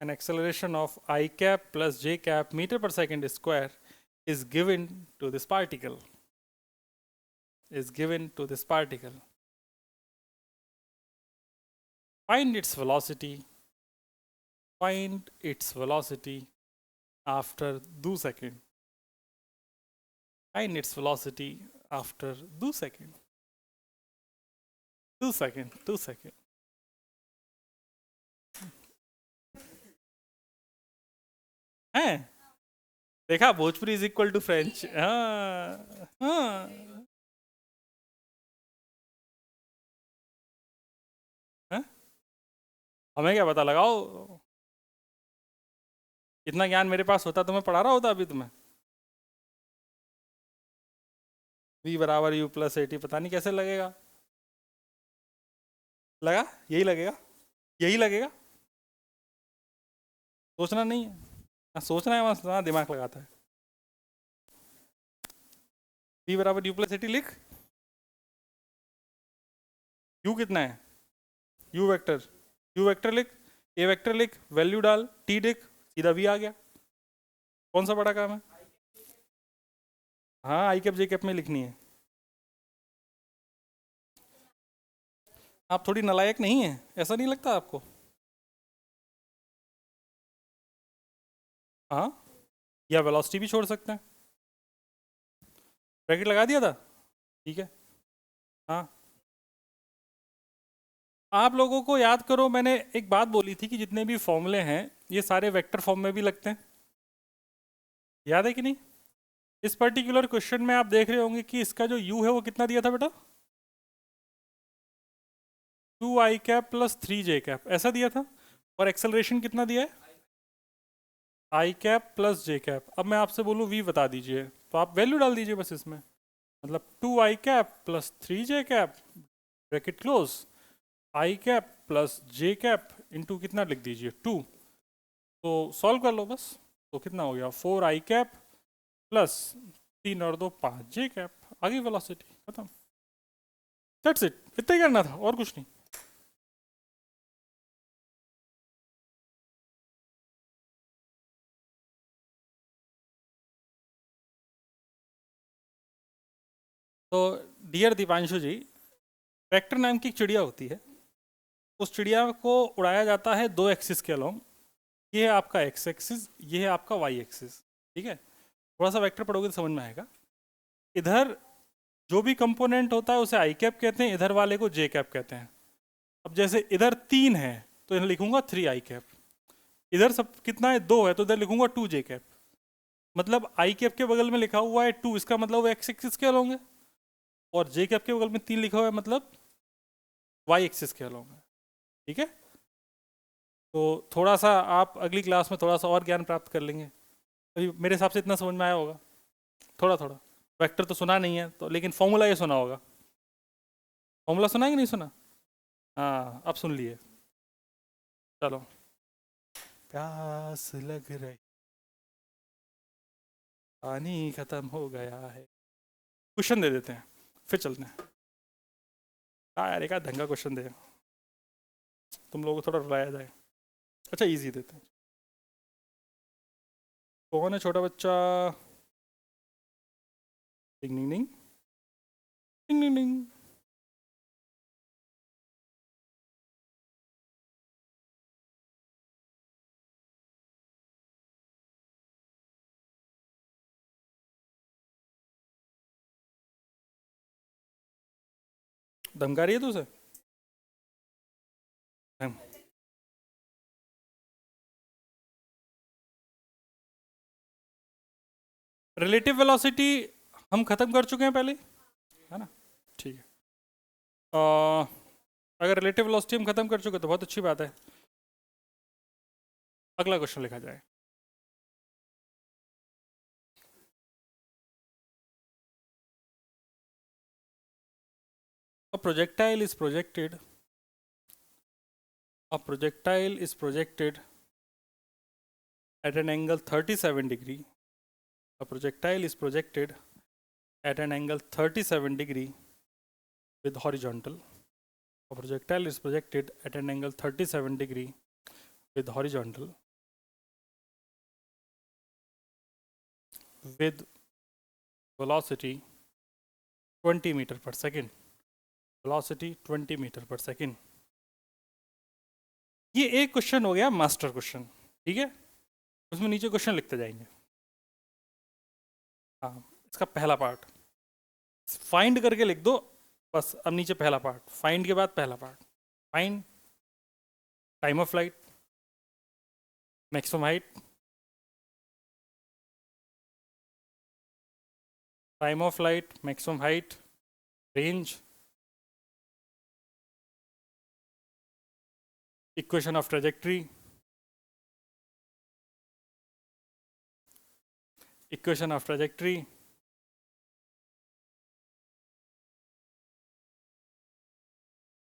an acceleration of I cap plus j cap meter per second square is given to this particle, is given to this particle. Find its velocity, find its velocity after 2 seconds. Find its velocity after 2 seconds. 2 seconds, 2 seconds. हैं? देखा, Bhojpuri is equal to French. हाँ हाँ, हाँ? हमें क्या पता, लगाओ। इतना ज्ञान मेरे पास होता तो मैं पढ़ा रहा होता अभी तुम्हें। v बराबर u प्लस एटी, पता नहीं कैसे लगेगा। लगा? यही लगेगा, यही लगेगा, सोचना नहीं है। सोचना है वहाँ दिमाग लगाता है। v बराबर यू प्लस ए टी लिख, u कितना है, u वेक्टर लिख, a वेक्टर लिख, वैल्यू डाल, t लिख, सीधा v आ गया। कौन सा बड़ा काम है? हाँ आई कैप जे कैप में लिखनी है। आप थोड़ी नालायक नहीं है, ऐसा नहीं लगता आपको? हाँ, या वेलोसिटी भी छोड़ सकते हैं। ब्रैकेट लगा दिया था, ठीक है। हाँ, आप लोगों को याद करो, मैंने एक बात बोली थी कि जितने भी फॉर्मूले हैं ये सारे वेक्टर फॉर्म में भी लगते हैं, याद है कि नहीं? इस पर्टिकुलर क्वेश्चन में आप देख रहे होंगे कि इसका जो u है वो कितना दिया था बेटा, 2i cap plus 3j cap, ऐसा दिया था। और एक्सेलरेशन कितना दिया है, i cap plus j cap. अब मैं आपसे बोलूँ v बता दीजिए, तो आप वैल्यू डाल दीजिए बस इसमें, मतलब 2i cap plus 3j cap, bracket close, i cap plus j cap into कितना लिख दीजिए 2। तो सॉल्व कर लो बस, तो कितना हो गया 4i कैप प्लस 3 और 2 5 j कैप, आगे वेलोसिटी खत्म। दैट्स इट, इतना ही करना था और कुछ नहीं। तो डियर दीपांशु जी, वेक्टर नाम की एक चिड़िया होती है, उस चिड़िया को उड़ाया जाता है दो एक्सिस के अलोंग, ये है आपका एक्स एक्सिस, ये है आपका वाई एक्सिस, ठीक है। थोड़ा सा वेक्टर पढ़ोगे तो समझ में आएगा। इधर जो भी कंपोनेंट होता है उसे आई कैप कहते हैं, इधर वाले को जे कैप कहते हैं। अब जैसे इधर 3 है तो इधर लिखूंगा 3 आई कैप, इधर सब कितना है 2 है तो इधर लिखूंगा 2 जे कैप। मतलब आई कैप के बगल में लिखा हुआ है 2, इसका मतलब वो एक्स एक्सिस के अलोंग है, और जे कैप के बगल में 3 लिखा हुआ है मतलब वाई एक्सिस के अलोंग है, ठीक है। तो थोड़ा सा आप अगली क्लास में थोड़ा सा और ज्ञान प्राप्त कर लेंगे, अभी मेरे हिसाब से इतना समझ में आया होगा थोड़ा थोड़ा। वेक्टर तो सुना नहीं है तो, लेकिन फॉर्मूला ये सुना होगा, फॉर्मूला सुना है कि नहीं सुना? हाँ अब सुन लिए। चलो, प्यास लग रही, पानी खत्म हो गया है। क्वेश्चन दे देते हैं फिर चलते हैं। हाँ यार, एक आध ढंग का क्वेश्चन दे, तुम लोगों को थोड़ा रुलाया जाए। अच्छा इजी देते हैं। कौन है छोटा बच्चा? डिंग डिंग डिंग, डिंग डिंग डिंग। धमका रही है तू उसे? रिलेटिव वेलोसिटी हम खत्म कर चुके हैं पहले, है ना? ठीक है। अगर रिलेटिव वेलोसिटी हम खत्म कर चुके तो बहुत अच्छी बात है। अगला क्वेश्चन लिखा जाए। A projectile is projected. A projectile is projected at an angle 37 degree. A projectile is projected at an angle 37 degree with horizontal. A projectile is projected at an angle 37 degree with horizontal with velocity 20 meter per second. Velocity 20 meter per second. ये एक question हो गया master question, ठीक है। उसमें नीचे question लिखते जाएंगे। हाँ, इसका पहला पार्ट फाइंड करके लिख दो बस। अब नीचे पहला पार्ट, फाइंड के बाद पहला part, find time of flight, maximum height, time of flight, maximum height, range, equation of trajectory, equation of trajectory,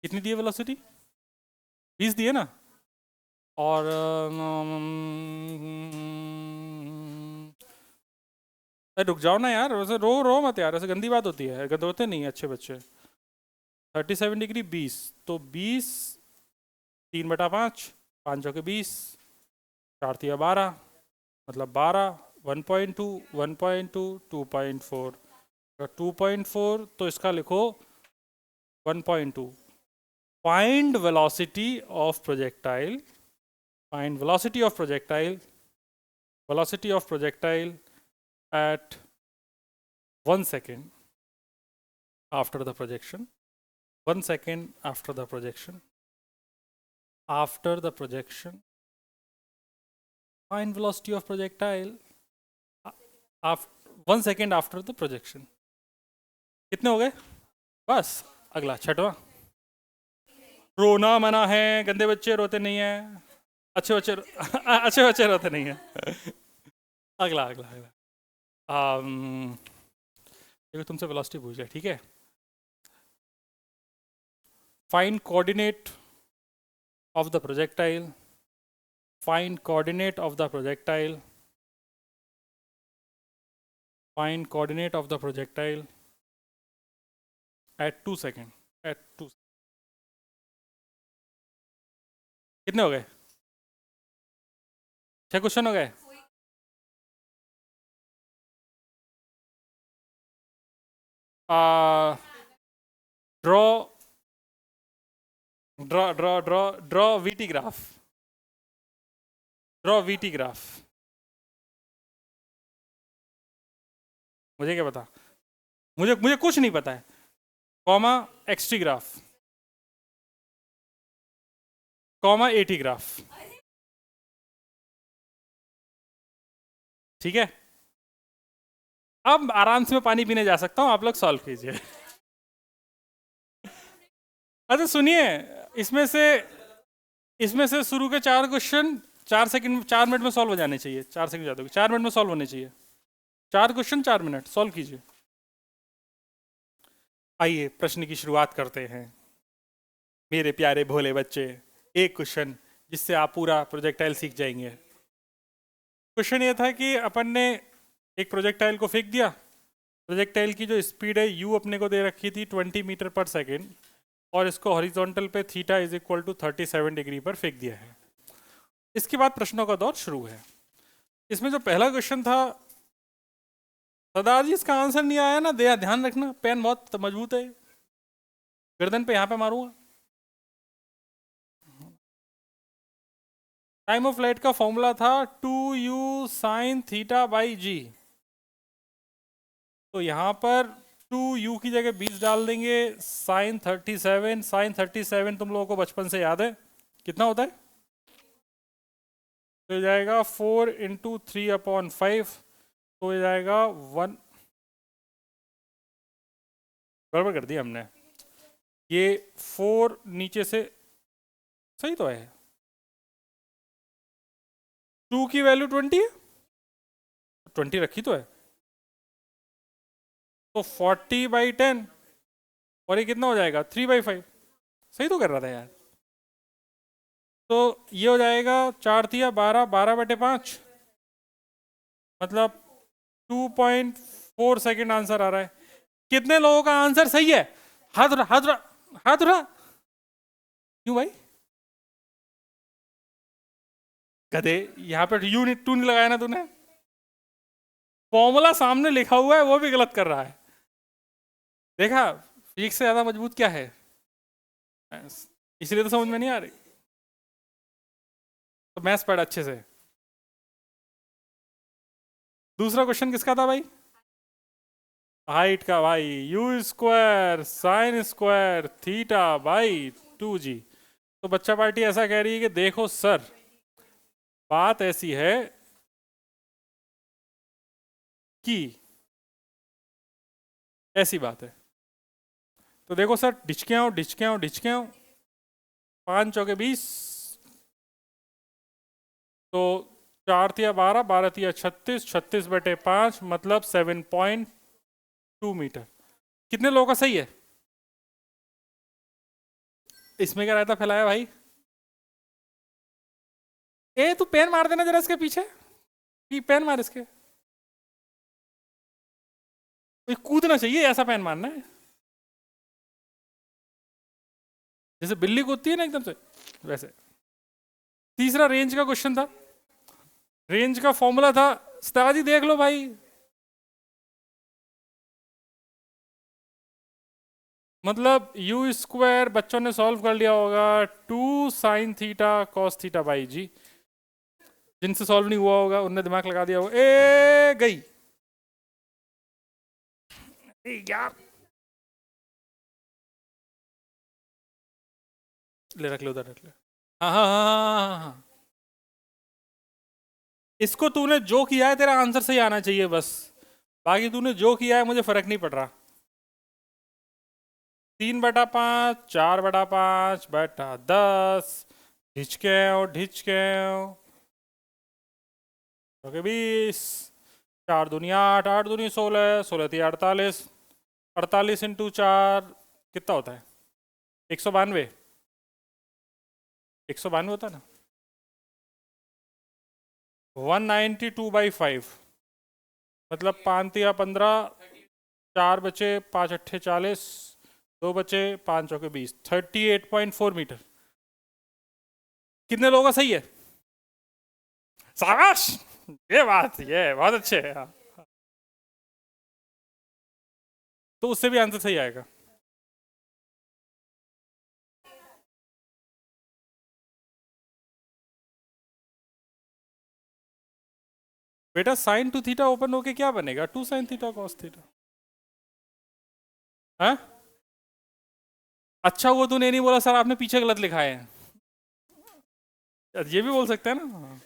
कितनी दी है वेलोसिटी? 20 दी है ना। और अरे रुक जाओ ना यार, वैसे रो रो मत यार, ऐसे गंदी बात होती है, गंदे होते नहीं है अच्छे बच्चे। 37 डिग्री 20, तो 20 3/5, 5 चौके 20, 4 तिया 12, मतलब 12, 1.2, 1.2, 2.4, 2.4 तो इसका लिखो 1.2। Find velocity of projectile, find velocity of projectile, velocity of projectile at 1 second after the projection, 1 second after the projection, after the projection, find velocity of projectile after 1 second after the projection। कितने हो गए? बस। अगला छठवां, रोना मना है, गंदे बच्चे रोते नहीं है, अच्छे बच्चे अच्छे बच्चे रोते नहीं है। अगला अगला अगला देखो तुमसे वेलोसिटी पूछ लिया, ठीक है। Find coordinate of the projectile, find coordinate of the projectile, find coordinate of the projectile at 2 seconds, at 2। कितने हो गए? 6 क्वेश्चन हो गए। Draw draw draw draw draw VT graph, draw VT graph. मुझे क्या पता, मुझे मुझे कुछ नहीं पता है। Comma XT graph, comma AT graph, ठीक है। अब आराम से मैं पानी पीने जा सकता हूं, आप लोग सॉल्व कीजिए। अच्छा सुनिए, इसमें से शुरू के 4 क्वेश्चन 4 सेकंड 4 मिनट में सॉल्व हो जाने चाहिए। 4 सेकंड ज़्यादा, 4 मिनट में सॉल्व होने चाहिए। 4 क्वेश्चन 4 मिनट, सॉल्व कीजिए। आइए प्रश्न की शुरुआत करते हैं मेरे प्यारे भोले बच्चे। एक क्वेश्चन जिससे आप पूरा प्रोजेक्टाइल सीख जाएंगे। क्वेश्चन ये था कि अपन ने एक प्रोजेक्टाइल को फेंक दिया। प्रोजेक्टाइल की जो स्पीड है u अपने को दे रखी थी 20 मीटर पर सेकेंड, और इसको हॉरिजॉन्टल पे theta is equal to 37 degree पर फेंक दिया है। इसके बाद प्रश्नों का दौर शुरू है। इसमें जो पहला क्वेश्चन था, सरदार जी इसका आंसर नहीं आया ना, ध्यान रखना, पेन बहुत मजबूत है, गर्दन पे यहाँ पे मारूंगा। टाइम ऑफ फ्लाइट का फॉर्मूला था 2u साइन थीटा बाई जी। तो यहाँ पर 2u की जगह 20 डाल देंगे, साइन 37, साइन 37 तुम लोगों को बचपन से याद है कितना होता है? तो हो जाएगा 4 इंटू 3/5, तो हो जाएगा 1। गड़बड़ कर दिया हमने, ये 4 नीचे से सही तो है। 2 की वैल्यू 20 है, 20 रखी तो है, तो 40/10, और ये कितना हो जाएगा 3/5। सही तो कर रहा था यार। तो ये हो जाएगा 4 तिया 12, 12/5, मतलब 2.4 सेकेंड आंसर आ रहा है। कितने लोगों का आंसर सही है? हाथ उठा, हाथ उठा, हाथ उठा। क्यों भाई? गधे, यहाँ पे यूनिट 2 नहीं लगाया ना तूने? फॉर्मूला सामने लिखा हुआ है, वो भी गलत कर रहा है। देखा, फिजिक्स से ज्यादा मजबूत क्या है? इसलिए तो समझ में नहीं आ रही। तो मैथ्स पढ़ अच्छे से। दूसरा क्वेश्चन किसका था भाई? हाइट का भाई, you square sine square theta by 2g। तो बच्चा पार्टी ऐसा कह रही है कि देखो सर, बात ऐसी है कि ऐसी बात है। तो देखो सर, डिचके आओ डिचके आओ डिचके आओ, 5 चौके 20, तो 4 तिया 12, 12 तिया 36, 36/5, मतलब 7.2 मीटर। कितने लोगों का सही है? इसमें क्या रहता फैलाया भाई? ए तू पेन मार देना जरा इसके पीछे, पेन मार इसके। कोई कूदना चाहिए, ऐसा पैन मानना है, जैसे बिल्ली कूदती है ना एकदम से, वैसे। तीसरा रेंज का क्वेश्चन था। रेंज का फॉर्मूला था, स्टाजी देख लो भाई, मतलब यू स्क्वायर बच्चों ने सॉल्व कर लिया होगा, 2 sin θ cos θ/g। जिनसे सॉल्व नहीं हुआ होगा उनने दिमाग लगा दिया होगा। ए गई यार, ले रख ले, उधर रख ले। हाँ हाँ हाँ हाँ हाँ हाँ। इसको तूने जो किया है तेरा आंसर सही आना चाहिए बस, बाकी तूने जो किया है मुझे फर्क नहीं पड़ रहा। 3/5, 4/5/10, ढिचके ओके 20, 4 दूनी 8, 8 दूनी 16, 16 48, 48 × 4 कितना होता है? 192, 192 होता है ना। 192/5 मतलब 5×15, 4 बचे, 5×8 40, 2 बचे, 5×4 20, 38.4 मीटर। कितने लोगों का सही है? शाबाश, ये बात, ये बहुत अच्छे है। हाँ। तो उससे भी आंसर सही आएगा। बेटा sin 2θ ओपन होके क्या बनेगा? 2 sin θ cos θ। हाँ, अच्छा हुआ तूने नहीं बोला सर आपने पीछे गलत लिखा है, ये भी बोल सकते हैं ना। हाँ।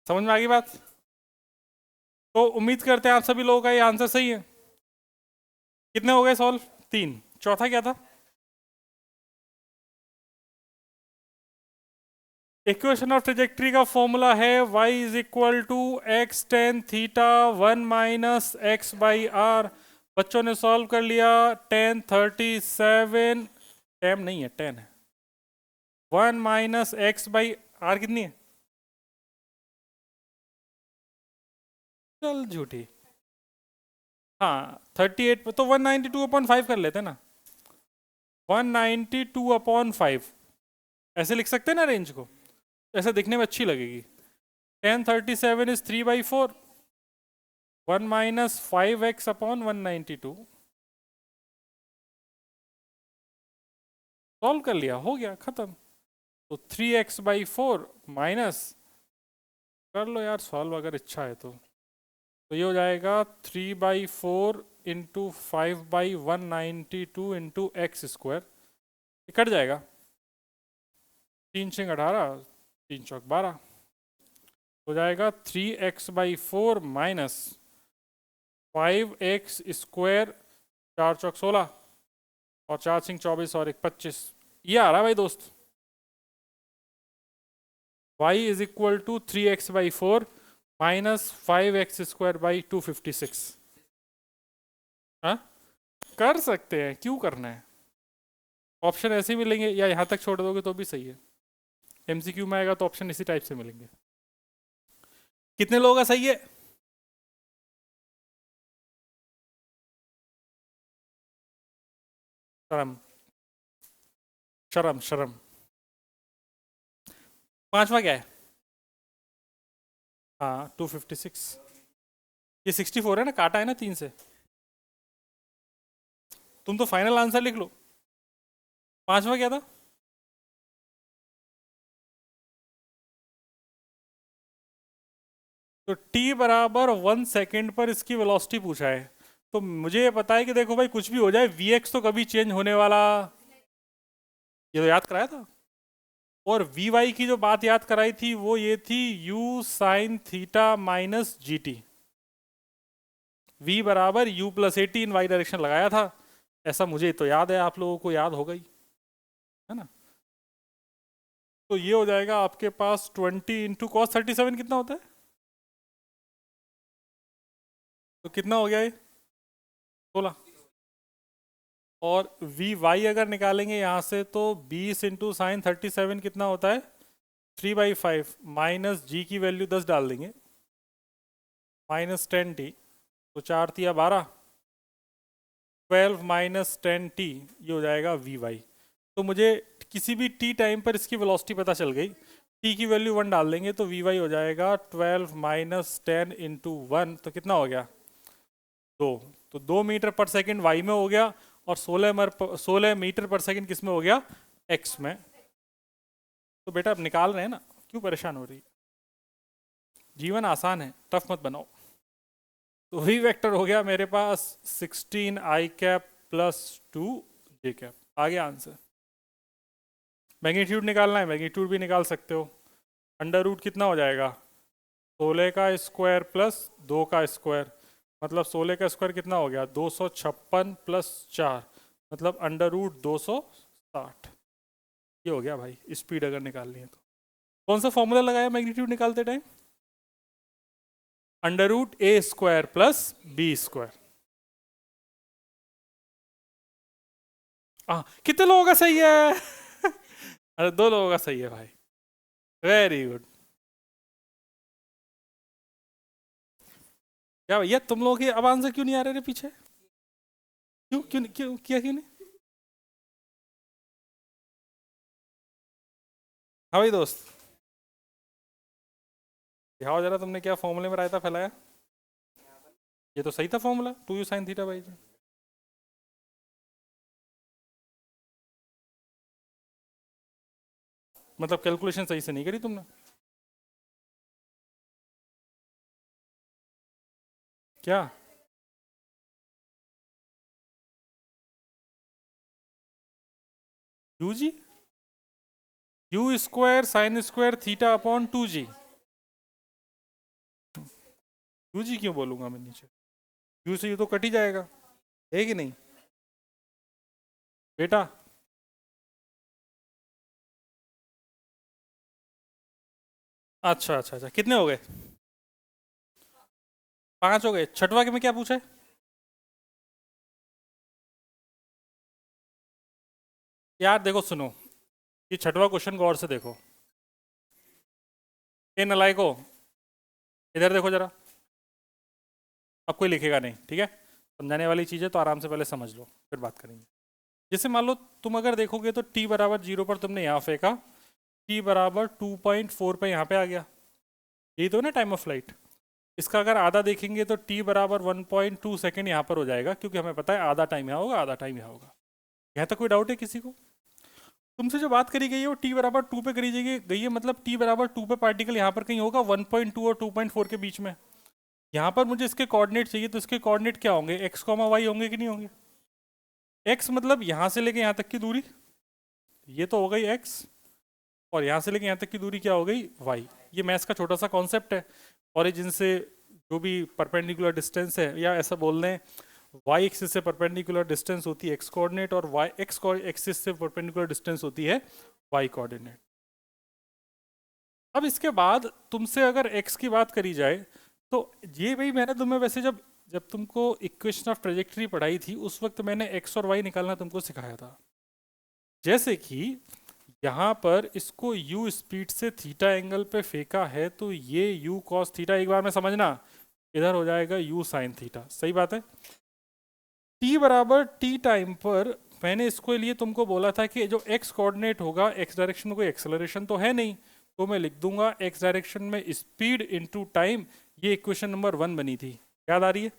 समझ में आ गई बात? तो उम्मीद करते हैं आप सभी लोगों का ये आंसर सही है। कितने हो गए सॉल्व? 3। चौथा क्या था? इक्वेशन ऑफ ट्रेजेक्ट्री का फॉर्मूला है y = x tan θ 1 - x/r। बच्चों ने सॉल्व कर लिया। tan 37, टैम नहीं है, tan है। 1 - x/r कितनी है? चल झूठी। हाँ 38 तो 192/5 कर लेते ना। 192/5 ऐसे लिख सकते हैं ना रेंज को, ऐसे दिखने में अच्छी लगेगी। tan 37 is 3/4, 1 - 5x/192। सॉल्व कर लिया, हो गया खत्म। तो 3x/4 माइनस, कर लो यार सॉल्व अगर इच्छा है तो ये हो जाएगा 3/4 इंटू 5/192 इंटू x²। ये कट जाएगा, 3×6 18, 3×4 12, हो जाएगा 3x/4 माइनस 5x², 4×4 16 और 4×6 24 और 1 25। ये आ रहा है भाई दोस्त, y = 3x/4 माइनस 5x² 256। हाँ कर सकते हैं, क्यों करना है? ऑप्शन ऐसे ही मिलेंगे, या यहाँ तक छोड़ दोगे तो भी सही है। एमसीक्यू में आएगा तो ऑप्शन इसी टाइप से मिलेंगे। कितने लोगों का सही है? शर्म, शर्म शर्म। पांचवा क्या है? हाँ 256। ये 64 है ना, काटा है ना 3 से। तुम तो फाइनल आंसर लिख लो। पांचवा क्या था? तो t बराबर 1 सेकेंड पर इसकी वेलोसिटी पूछा है। तो मुझे ये पता है कि देखो भाई कुछ भी हो जाए vx तो कभी चेंज होने वाला, ये तो याद कराया था। और vy की जो बात याद कराई थी वो ये थी u sin θ minus g t. v बराबर u + 80 इन वाई डायरेक्शन लगाया था, ऐसा मुझे तो याद है, आप लोगों को याद होगा ही, है ना। तो ये हो जाएगा आपके पास 20 इंटू कॉस 37 कितना होता है? तो कितना हो गया ये? 16। और वी वाई अगर निकालेंगे यहाँ से तो 20 इंटू साइन 37 कितना होता है 3/5 माइनस जी की वैल्यू 10 डाल देंगे माइनस 10t तो 4 तिया 12 12 माइनस 10t ये हो जाएगा वी वाई। तो मुझे किसी भी t टाइम पर इसकी वेलोसिटी पता चल गई, t की वैल्यू 1 डाल देंगे तो वी वाई हो जाएगा 12 माइनस 10 इंटू 1 तो कितना हो गया 2। तो 2 मीटर पर सेकंड y में हो गया और 16 मीटर पर सेकंड किस में हो गया x में। तो बेटा अब निकाल रहे हैं ना, क्यों परेशान हो रही है, जीवन आसान है, टफ मत बनाओ। तो वी वेक्टर हो गया मेरे पास 16 i cap plus 2 j cap. आगे आंसर मैग्नीट्यूड निकालना है, मैग्नीट्यूड भी निकाल सकते हो। अंडर रूट कितना हो जाएगा 16 का स्क्वायर प्लस 2 का स्क्वायर, मतलब 16 का स्क्वायर कितना हो गया 256 प्लस 4 मतलब अंडर रूट 260। ये हो गया भाई स्पीड अगर निकालनी है तो। कौन सा फॉर्मूला लगाया मैग्नीट्यूड निकालते टाइम, अंडर रूट ए स्क्वायर प्लस बी स्क्वायर। कितने लोगों का सही है अरे 2 लोगों का सही है भाई, वेरी गुड। क्या भैया तुम लोगों के अब आंसर क्यों नहीं आ रहे रे पीछे, क्यों क्यों क्यों किया क्यों नहीं। हाँ भाई दोस्त दिखाओ जरा तुमने क्या फॉर्मूले में रायता फैलाया। ये तो सही था formula 2u sin theta by g. मतलब कैलकुलेशन सही से नहीं करी तुमने, क्या u g u square sine square theta upon 2g। U g क्यों बोलूंगा मैं नीचे, यू से यू तो कट ही जाएगा है कि नहीं बेटा। अच्छा अच्छा अच्छा कितने हो गए 5 हो गए। छठवा के में क्या पूछा है, यार देखो सुनो, ये छठवा क्वेश्चन गौर से देखो। ए नलायको इधर देखो जरा, अब कोई लिखेगा नहीं ठीक है, समझाने वाली चीज़ है तो आराम से पहले समझ लो फिर बात करेंगे। जैसे मान लो तुम अगर देखोगे तो t बराबर 0 पर तुमने यहाँ फेंका, t बराबर 2.4 पे यहाँ पे आ गया, यही तो ना टाइम ऑफ फ्लाइट। इसका अगर आधा देखेंगे तो t बराबर 1.2 सेकेंड यहाँ पर हो जाएगा, क्योंकि हमें पता है आधा टाइम यहाँ होगा आधा टाइम यहाँ होगा। यहाँ तक कोई डाउट है किसी को। तुमसे जो बात करी गई है वो t बराबर 2 पे करी गई है, मतलब t बराबर 2 पे पार्टिकल यहाँ पर कहीं होगा 1.2 और 2.4 के बीच में। यहाँ पर मुझे इसके कोऑर्डिनेट चाहिए, तो इसके कोऑर्डिनेट क्या होंगे x, y होंगे कि नहीं होंगे। x मतलब यहाँ से लेके यहाँ तक की दूरी, ये तो हो गई x, और यहाँ से लेके यहाँ तक की दूरी क्या हो गई y। ये मैथ्स का छोटा सा कॉन्सेप्ट है। ओरिजिन से जो भी परपेंडिकुलर डिस्टेंस है, या ऐसा बोल दें y एक्सिस से परपेंडिकुलर डिस्टेंस होती है x कोऑर्डिनेट, और y x एक्सिस से परपेंडिकुलर डिस्टेंस होती है y कोऑर्डिनेट। अब इसके बाद तुमसे अगर x की बात करी जाए तो ये भाई मैंने तुम्हें वैसे जब जब तुमको इक्वेशन ऑफ ट्रेजेक्टरी पढ़ाई थी उस वक्त मैंने x और y निकालना तुमको सिखाया था। जैसे कि यहाँ पर इसको u स्पीड से थीटा एंगल पे फेंका है तो ये u cos थीटा, एक बार में समझना, इधर हो जाएगा u sin थीटा। सही बात है। t बराबर t टाइम पर मैंने इसको लिए तुमको बोला था कि जो x कोऑर्डिनेट होगा x डायरेक्शन में कोई एक्सेलरेशन तो है नहीं, तो मैं लिख दूंगा x डायरेक्शन में स्पीड इनटू टाइम। ये इक्वेशन नंबर 1 बनी थी, याद आ रही है।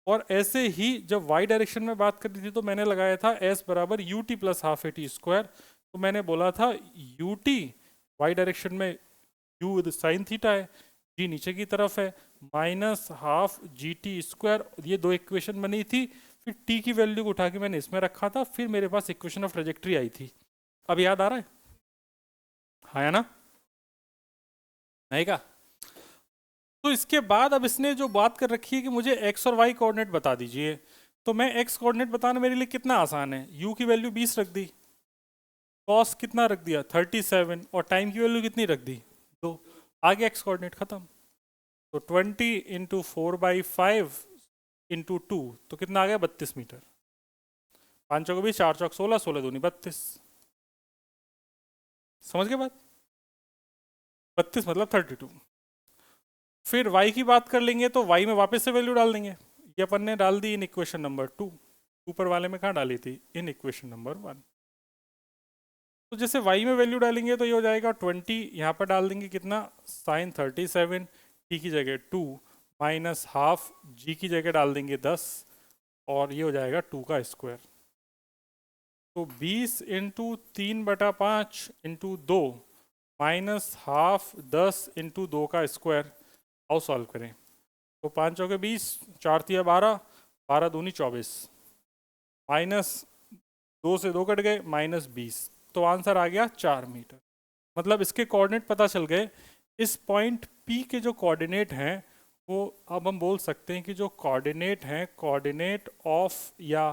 और ऐसे ही जब y डायरेक्शन में बात करनी थी तो मैंने लगाया था s बराबर u t plus half a t square. तो मैंने बोला था यू टी वाई डायरेक्शन में u साइन थीटा है, g नीचे की तरफ है, minus half g t square. ये 2 इक्वेशन बनी थी, फिर t की वैल्यू को उठा के मैंने इसमें रखा था, फिर मेरे पास इक्वेशन ऑफ ट्रेजेक्टरी आई थी। अब याद आ रहा है, हाँ या ना, नहीं का। तो इसके बाद अब इसने जो बात कर रखी है कि मुझे x और y कोऑर्डिनेट बता दीजिए, तो मैं x कोऑर्डिनेट बताना मेरे लिए कितना आसान है। u की वैल्यू 20 रख दी, cos कितना रख दिया 37, और टाइम की वैल्यू कितनी रख दी 2, आगे x कोऑर्डिनेट खत्म। तो 20 इंटू 4/5 इंटू 2 तो कितना आ गया 32 मीटर। 5 चौके 20, 4 चौक 16, 16 दूनी 32। समझ गए बात? 32 मतलब 32। फिर y की बात कर लेंगे तो y में वापस से वैल्यू डाल देंगे। ये अपन ने डाल दी इन इक्वेशन नंबर 2, ऊपर वाले में कहाँ डाली थी? In equation number 1। तो जैसे y में वैल्यू डालेंगे तो ये हो जाएगा 20, यहाँ पर डाल देंगे कितना? साइन 37, t की जगह 2 माइनस हाफ, g की जगह डाल देंगे 10, और ये हो जाएगा 2 का स्क्वायर। तो 20 into 3/5 into 2 minus half 10 into 2 का स्क्वायर। आओ सॉल्व करें। तो 5 चौके 20, 4 तिया 12, 12 दूनी 24, माइनस 2 से 2 कट गए, माइनस 20। तो आंसर आ गया 4 मीटर। मतलब इसके कोऑर्डिनेट पता चल गए। इस पॉइंट P के जो कोऑर्डिनेट हैं वो अब हम बोल सकते हैं कि जो कोऑर्डिनेट हैं, कोऑर्डिनेट ऑफ या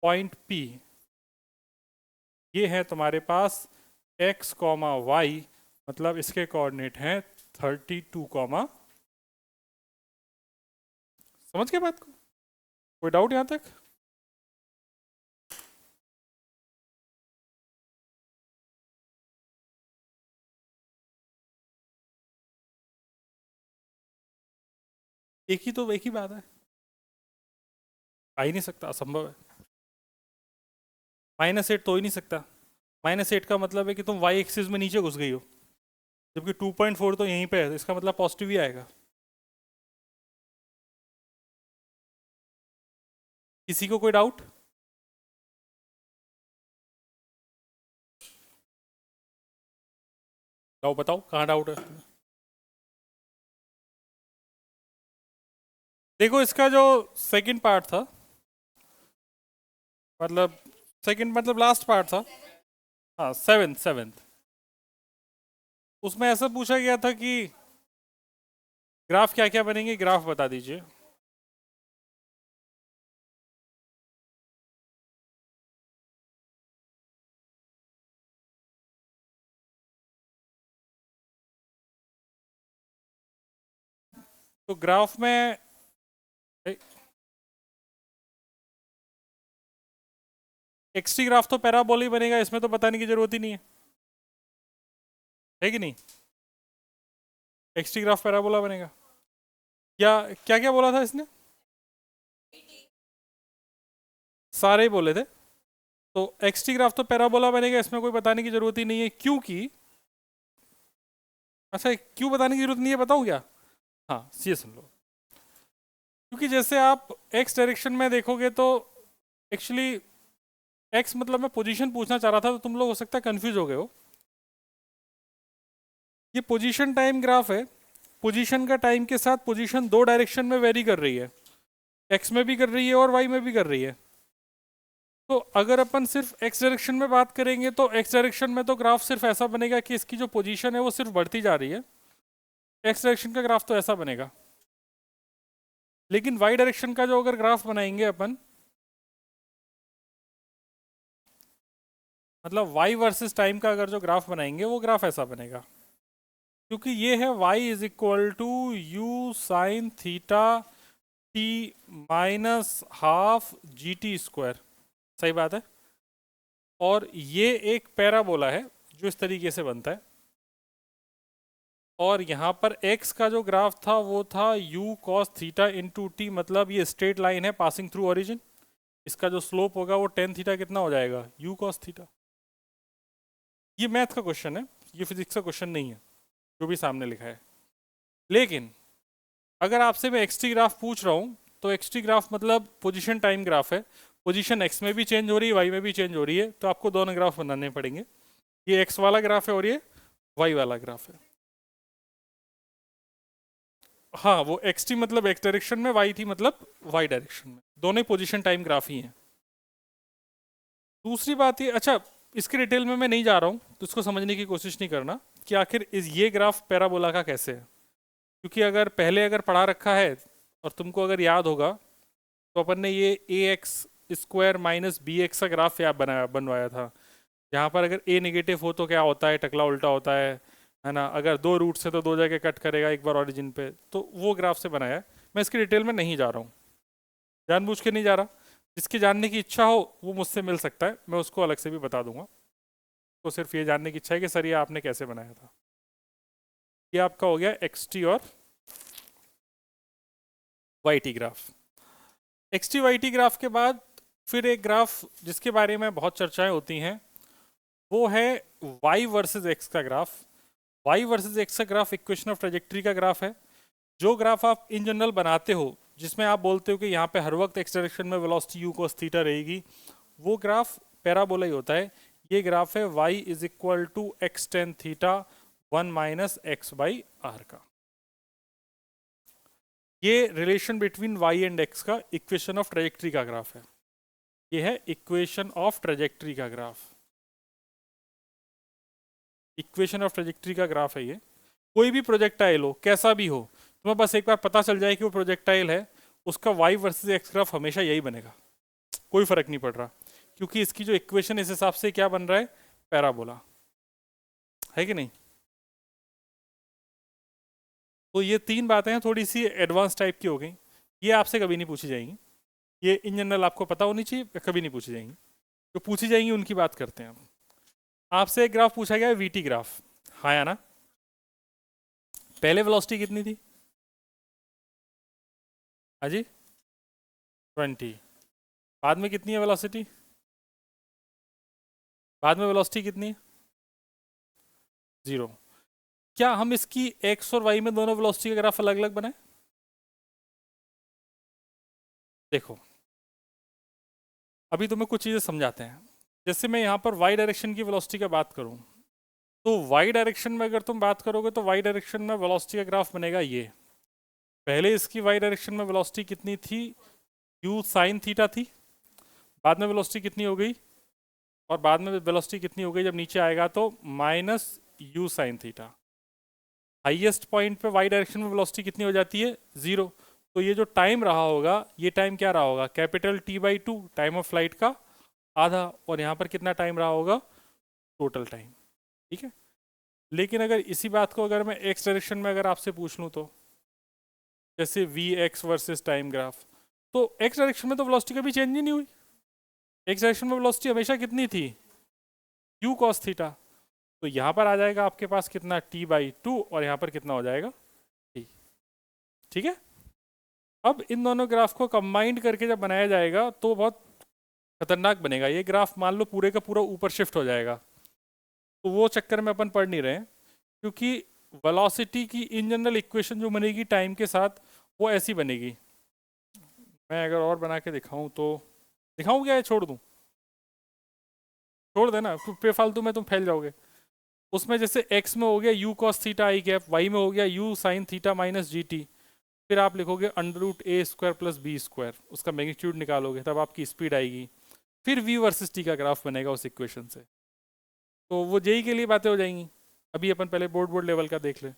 पॉइंट P, ये है तुम्हारे पास x, y, मतलब इसके कोऑर्डिनेट हैं 32, समझ गए बात को? कोई डाउट यहां तक? एक ही बात है, आ ही नहीं सकता, असंभव है। -8 तो ही नहीं सकता। -8 का मतलब है कि तुम y एक्सिस में नीचे घुस गई हो, जबकि 2.4 तो यहीं पे है, इसका मतलब पॉजिटिव ही आएगा। किसी को कोई डाउट? डाउट बताओ, कहाँ डाउट है? देखो इसका जो सेकंड पार्ट था, मतलब सेकंड मतलब लास्ट पार्ट था, हाँ सेवेंथ, उसमें ऐसा पूछा गया था कि ग्राफ क्या क्या बनेंगे, ग्राफ बता दीजिए। तो ग्राफ में एक्सटी ग्राफ तो पैराबोला ही बनेगा, इसमें तो बताने की जरूरत ही नहीं है कि नहीं? एक्सटी ग्राफ पैराबोला बनेगा। या क्या क्या बोला था इसने? सारे ही बोले थे। तो एक्सटी ग्राफ तो पैराबोला बनेगा, इसमें कोई बताने की जरूरत ही नहीं है, क्योंकि अच्छा क्यों बताने की जरूरत नहीं है बताऊँ क्या? हाँ ये सुन लो। क्योंकि जैसे आप एक्स डायरेक्शन में देखोगे तो एक्चुअली एक्स मतलब मैं पोजीशन पूछना चाह रहा था, तो तुम लोग हो सकता है कंफ्यूज हो गए हो। ये पोजीशन टाइम ग्राफ है। पोजीशन का टाइम के साथ पोजीशन दो डायरेक्शन में वेरी कर रही है, एक्स में भी कर रही है और वाई में भी कर रही है। तो अगर अपन सिर्फ एक्स डायरेक्शन में बात करेंगे तो एक्स डायरेक्शन में तो ग्राफ सिर्फ ऐसा बनेगा कि इसकी जो पोजीशन है वो सिर्फ बढ़ती जा रही है, एक्स डायरेक्शन का ग्राफ तो ऐसा बनेगा। लेकिन वाई डायरेक्शन का जो अगर ग्राफ बनाएंगे अपन, मतलब वाई वर्सेस टाइम का अगर जो ग्राफ बनाएंगे वो ग्राफ ऐसा बनेगा, क्योंकि ये है y is equal to u sine theta t minus half g t square. सही बात है। और ये एक पैराबोला है जो इस तरीके से बनता है, और यहाँ पर x का जो ग्राफ था वो था u cos theta into T, मतलब ये स्ट्रेट लाइन है पासिंग थ्रू ओरिजिन। इसका जो स्लोप होगा वो टेन थीटा कितना हो जाएगा? u cos theta. ये मैथ का क्वेश्चन है, ये फिजिक्स का क्वेश्चन नहीं है जो भी सामने लिखा है। लेकिन अगर आपसे मैं एक्सटी ग्राफ पूछ रहा हूँ तो एक्सटी ग्राफ मतलब पोजीशन टाइम ग्राफ है, पोजीशन एक्स में भी चेंज हो रही है, वाई में भी चेंज हो रही है, तो आपको दोनों ग्राफ बनाने पड़ेंगे। ये एक्स वाला ग्राफ है और ये वाई वाला ग्राफ है। हाँ वो एक्स टी मतलब एक्स डायरेक्शन में, वाई थी मतलब वाई डायरेक्शन में, दोनों पोजीशन टाइम ग्राफ ही हैं। दूसरी बात ये, अच्छा इसके डिटेल में मैं नहीं जा रहा हूँ, तो इसको समझने की कोशिश नहीं करना कि आखिर ये ग्राफ पैराबोला का कैसे है, क्योंकि अगर पहले अगर पढ़ा रखा है और तुमको अगर याद होगा तो अपन ने ये a x square minus b x का ग्राफ याद बनवाया था, जहाँ पर अगर ए नेगेटिव हो तो क्या होता है? टकला उल्टा होता है ना? अगर दो रूट से तो दो जगह कट करेगा एक बार ओरिजिन पे, तो वो ग्राफ से बनाया है। मैं इसकी डिटेल में नहीं जा रहा हूँ, जानबूझ के नहीं जा रहा। जिसकी जानने की इच्छा हो वो मुझसे मिल सकता है, मैं उसको अलग से भी बता दूंगा। तो सिर्फ ये जानने की इच्छा है कि सर ये आपने कैसे बनाया था। ये आपका हो गया एक्स टी और Y T graph. X T Y T graph के बाद फिर एक ग्राफ जिसके बारे में बहुत चर्चाएं होती हैं, वो है वाई वर्सेस एक्स का ग्राफ। वाई वर्सेस एक्स का ग्राफ इक्वेशन ऑफ ट्रेजेक्ट्री का ग्राफ है। जो ग्राफ आप इन जनरल बनाते हो, जिसमें आप बोलते हो कि यहाँ पे हर वक्त एक्स डायरेक्शन में वेलोसिटी यू cos थीटा रहेगी, वो ग्राफ पैराबोला ही होता है। ये ग्राफ है y is equal to x tan theta 1 minus x by R का। ये relation between y and x का इक्वेशन ऑफ ट्रेजेक्ट्री का ग्राफ है। ये है इक्वेशन ऑफ ट्रेजेक्ट्री का ग्राफ। इक्वेशन ऑफ ट्रेजेक्ट्री का ग्राफ है ये। कोई भी प्रोजेक्टाइल हो, कैसा भी हो, तुम्हें बस एक बार पता चल जाए कि वो प्रोजेक्टाइल है, उसका y वर्सेस x ग्राफ हमेशा यही बनेगा, कोई फर्क नहीं पड़ रहा, क्योंकि इसकी जो इक्वेशन इस हिसाब से क्या बन रहा है, पैराबोला है कि नहीं। तो ये तीन बातें थोड़ी सी एडवांस टाइप की हो गई, ये आपसे कभी नहीं पूछी जाएंगी। ये इन जनरल आपको पता होनी चाहिए, कभी नहीं पूछी जाएंगी। जो पूछी जाएंगी उनकी बात करते हैं हम। आपसे एक ग्राफ पूछा गया है, वीटी ग्राफ, हाँ या ना। पहले वेलोसिटी कितनी थी अजी, 20। बाद में कितनी है वेलोसिटी, बाद में वेलोसिटी कितनी है, 0। क्या हम इसकी एक्स और वाई में दोनों वेलोसिटी का ग्राफ अलग अलग बनाए। देखो अभी तुम्हें कुछ चीजें समझाते हैं। जैसे मैं यहाँ पर वाई डायरेक्शन की वेलोसिटी का बात करूँ, तो वाई डायरेक्शन में अगर तुम बात करोगे तो वाई डायरेक्शन में वेलोसिटी का ग्राफ बनेगा ये। पहले इसकी वाई डायरेक्शन में वेलोसिटी कितनी थी, यू साइन थीटा थी। बाद में वेलोसिटी कितनी हो गई, और बाद में वेलोसिटी कितनी हो गई जब नीचे आएगा तो minus you sine theta. Highest point पे वाई डायरेक्शन में वेलोसिटी कितनी हो जाती है, 0। तो ये जो टाइम रहा होगा, ये टाइम क्या रहा होगा, capital T by two, time of flight का आधा। और यहाँ पर कितना टाइम रहा होगा, टोटल टाइम। ठीक है। लेकिन अगर इसी बात को अगर मैं एक्स डायरेक्शन में अगर आपसे पूछ लूँ, तो जैसे V X versus time graph, तो एक्स डायरेक्शन में तो वेलोसिटी कभी चेंज ही नहीं हुई। एक्स डायरेक्शन में वेलोसिटी हमेशा कितनी थी, यू कॉस थीटा। तो यहाँ पर आ जाएगा आपके पास कितना, टी बाई टू, और यहाँ पर कितना हो जाएगा, टी। ठीक है। अब इन दोनों ग्राफ को कंबाइंड करके जब बनाया जाएगा तो बहुत खतरनाक बनेगा ये ग्राफ। मान लो पूरे का पूरा ऊपर शिफ्ट हो जाएगा, तो वो चक्कर में अपन पढ़ नहीं रहे हैं, क्योंकि वेलोसिटी की इन जनरल इक्वेशन जो बनेगी टाइम के साथ, वो ऐसी बनेगी। मैं अगर और बना के दिखाऊं तो, दिखाऊं क्या है, छोड़ दूं, छोड़ देना, बेफालतू में तुम फैल जाओगे। उसमें जैसे x में हो गया u cos थीटा आई गैप, y में हो गया u sin theta minus g T. फिर आप लिखोगे अंडर रूट ए स्क्वायर प्लस बी स्क्वायर, उसका मैग्नीट्यूड निकालोगे, तब आपकी स्पीड आएगी। फिर v वर्सेस t का ग्राफ बनेगा उस इक्वेशन से। तो वो जेई के लिए बातें हो जाएंगी। अभी अपन पहले बोर्ड बोर्ड लेवल का देख ले।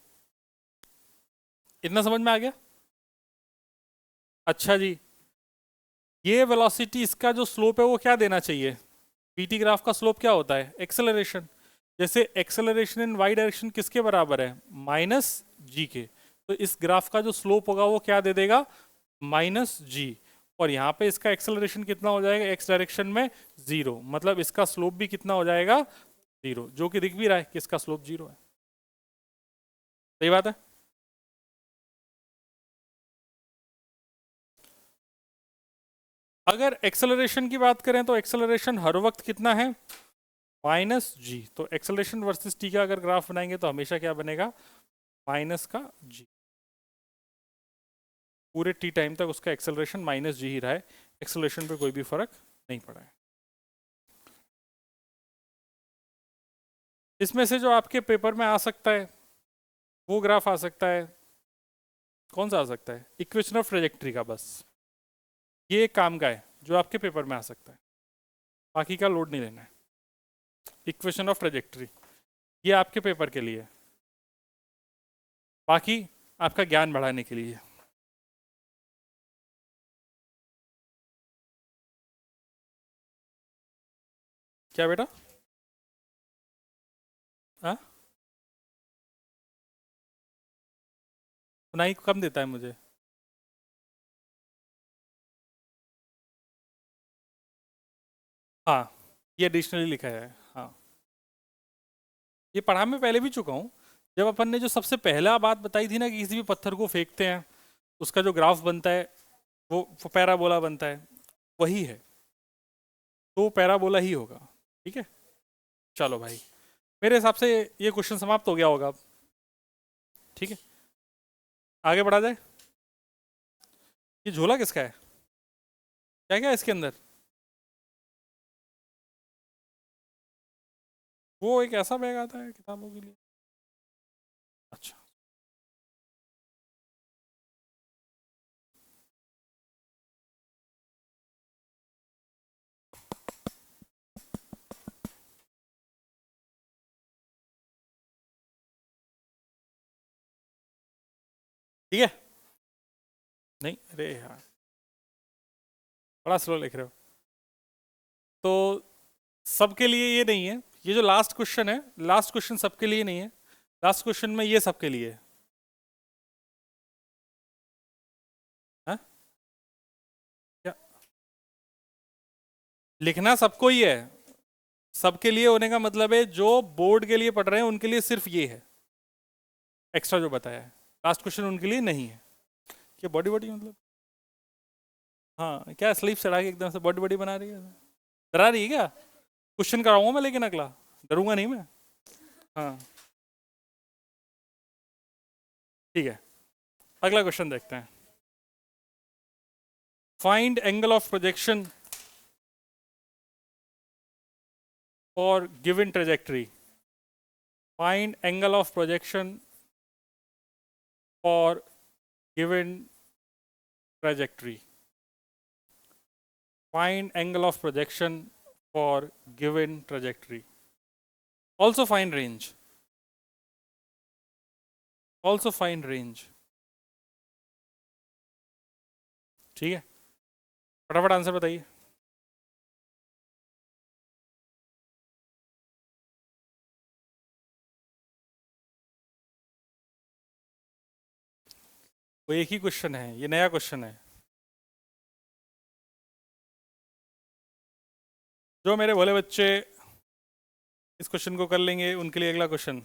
इतना समझ में आ गया। अच्छा जी, ये वेलोसिटी, इसका जो स्लोप है वो क्या देना चाहिए। वीटी ग्राफ का स्लोप क्या होता है, एक्सेलरेशन। जैसे एक्सेलरेशन इन वाई डायरेक्शन किसके बराबर है, माइनस जी के। तो इस ग्राफ का जो स्लोप होगा वो क्या दे देगा, माइनस जी। और यहाँ पे इसका एक्सेलरेशन कितना हो जाएगा, एक्स डायरेक्शन में 0। मतलब इसका स्लोप भी कितना हो जाएगा, 0, जो कि दिख भी रहा है कि इसका स्लोप 0 है। सही बात है। अगर एक्सेलरेशन की बात करें तो एक्सेलरेशन हर वक्त कितना है, माइनस जी। तो एक्सेलरेशन वर्सेस टी का अगर ग्राफ बनाएंगे तो हमेशा क्या बनेगा, माइनस का जी। पूरे टी टाइम तक उसका एक्सेलरेशन माइनस जी ही रहा है, एक्सेलरेशन पे कोई भी फर्क नहीं पड़ा है। इसमें से जो आपके पेपर में आ सकता है वो ग्राफ आ सकता है, कौन सा आ सकता है, इक्वेशन ऑफ ट्रेजेक्ट्री का। बस ये एक काम का है जो आपके पेपर में आ सकता है, बाकी का लोड नहीं लेना है। इक्वेशन ऑफ ट्रेजेक्ट्री ये आपके पेपर के लिए, बाकी आपका ज्ञान बढ़ाने के लिए। क्या बेटा, हाँ, सुनाई कम देता है मुझे। हाँ, ये एडिशनली लिखा है। हाँ, ये पढ़ा मैं पहले भी चुका हूँ। जब अपन ने जो सबसे पहला बात बताई थी ना कि किसी भी पत्थर को फेंकते हैं, उसका जो ग्राफ बनता है वो पैराबोला बनता है, वही है, तो वो पैराबोला ही होगा। ठीक है, चलो भाई, मेरे हिसाब से ये क्वेश्चन समाप्त हो गया होगा अब। ठीक है, आगे बढ़ा जाए। ये झोला किसका है? क्या क्या है इसके अंदर? वो एक ऐसा बैग आता है किताबों के लिए। अच्छा, ठीक है। नहीं, अरे यार, बड़ा स्लो लिख रहे हो। तो सबके लिए ये नहीं है, ये जो लास्ट क्वेश्चन है, लास्ट क्वेश्चन सबके लिए नहीं है। लास्ट क्वेश्चन में ये सबके लिए है। हाँ? क्या? लिखना सबको ही है। सबके लिए होने का मतलब है जो बोर्ड के लिए पढ़ रहे हैं उनके लिए सिर्फ ये है, एक्स्ट्रा जो बताया है। लास्ट क्वेश्चन उनके लिए नहीं है। क्या बॉडी बॉडी मतलब? हाँ, क्या स्लीप चढ़ा के एकदम से बॉडी बॉडी बना रही है? डरा रही है क्या? क्वेश्चन कराऊंगा मैं लेकिन अगला, डरूंगा नहीं मैं। हाँ, ठीक है, अगला क्वेश्चन देखते हैं। Find angle of projection for given trajectory. Find angle of projection for given trajectory. Find angle of projection for given trajectory. Also find range. Also find range. ठीक है, फटाफट आंसर बताइए। वो एक ही क्वेश्चन है, ये नया क्वेश्चन है। जो मेरे भोले बच्चे इस क्वेश्चन को कर लेंगे उनके लिए अगला क्वेश्चन।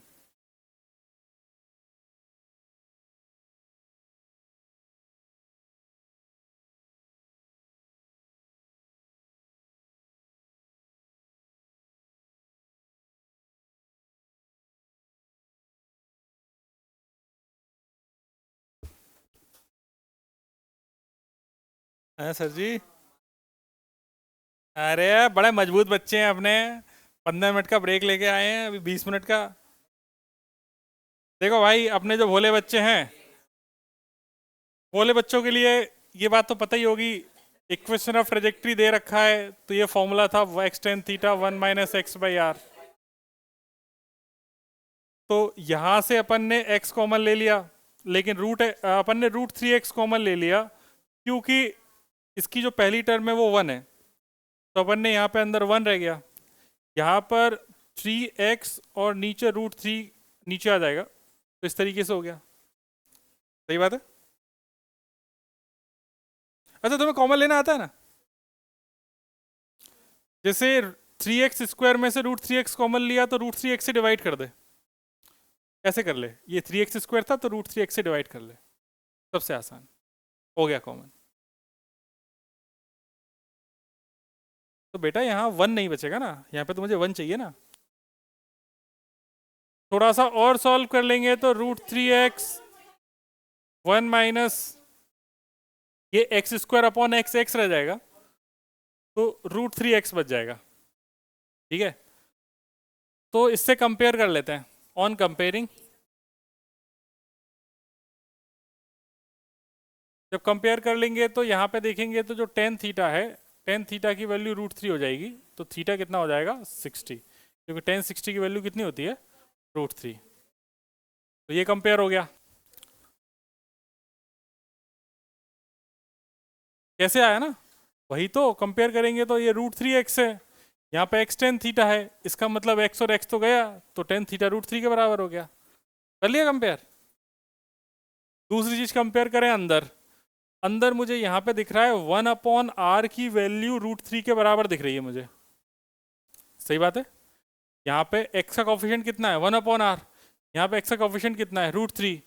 है सर जी? अरे बड़े मजबूत बच्चे हैं अपने। 15 मिनट का ब्रेक लेके आए हैं, अभी 20 मिनट का। देखो भाई, अपने जो भोले बच्चे हैं, भोले बच्चों के लिए ये बात तो पता ही होगी। इक्वेशन ऑफ ट्रेजेक्ट्री दे रखा है, तो ये फॉर्मूला था x tan थीटा 1 - x/r। तो यहां से अपन ने x कॉमन ले लिया, लेकिन अपन ने √3x कॉमन ले लिया, क्योंकि इसकी जो पहली टर्म है वो 1 है, तो अपन ने यहाँ पे अंदर 1 रह गया। यहाँ पर 3x और नीचे √3 नीचे आ जाएगा, तो इस तरीके से हो गया। सही बात है। अच्छा, तुम्हें कॉमन लेना आता है ना? जैसे 3x² में से √3x कॉमन लिया तो √3x से डिवाइड कर दे। ऐसे कर ले, ये 3x² था तो √3x से डिवाइड कर ले, सबसे आसान हो गया कॉमन। तो बेटा यहाँ 1 नहीं बचेगा ना, यहाँ पे तो मुझे 1 चाहिए ना। थोड़ा सा और सॉल्व कर लेंगे तो √3x 1 माइनस ये x² / x रह जाएगा, तो √3x बच जाएगा। ठीक है, तो इससे कंपेयर कर लेते हैं। ऑन कंपेयरिंग, जब कंपेयर कर लेंगे तो यहाँ पे देखेंगे तो जो tan थीटा है, tan थीटा की वैल्यू √3 हो जाएगी, तो थीटा कितना हो जाएगा 60, क्योंकि tan 60 की वैल्यू कितनी होती है √3। तो ये कंपेयर हो गया। कैसे आया ना, वही तो कंपेयर करेंगे तो ये √3x है, यहाँ पे x tan थीटा है, इसका मतलब x और x तो गया, तो tan थीटा √3 के बराबर हो गया। कर लिया कंपेयर। दूसरी चीज कंपेयर करें अंदर। अंदर मुझे यहाँ पे दिख रहा है 1/r की वैल्यू √3 के बराबर दिख रही है मुझे। सही बात है। यहाँ पे x का कॉफिशिएंट कितना है 1/r, यहाँ पे x का कॉफिशिएंट कितना है √3,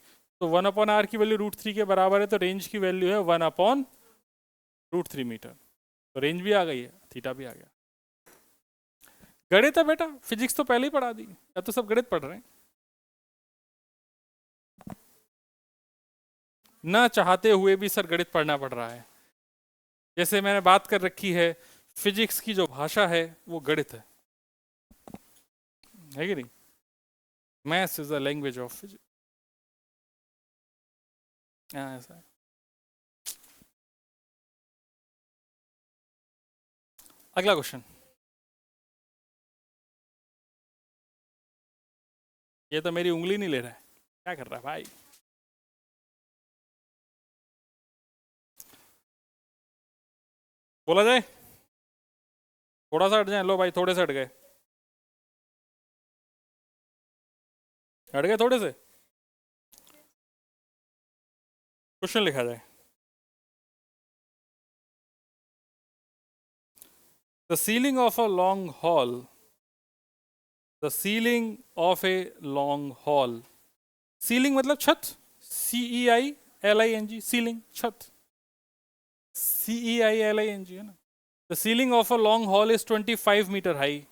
तो 1/r की वैल्यू √3 के बराबर है, तो रेंज की वैल्यू है 1/√3 मीटर। तो रेंज भी आ गई है, थीटा भी आ गया। गणित है बेटा, फिजिक्स तो पहले ही पढ़ा दी, या तो सब गणित पढ़ रहे हैं। न चाहते हुए भी सर गणित पढ़ना पड़ रहा है। जैसे मैंने बात कर रखी है, फिजिक्स की जो भाषा है वो गणित है कि नहीं? Maths is the language of physics. ऐसा है। अगला क्वेश्चन, ये तो मेरी उंगली नहीं ले रहा है, क्या कर रहा है भाई? बोला जाए, थोड़ा सा हट जाए। लो भाई, थोड़े से हट गए, हट गए थोड़े से। क्वेश्चन लिखा जाए। The ceiling of a long hall, the ceiling of a long hall, ceiling मतलब छत, CEILING, सीलिंग छत, CEILING है ना। The ceiling of a long hall is 25 metre high,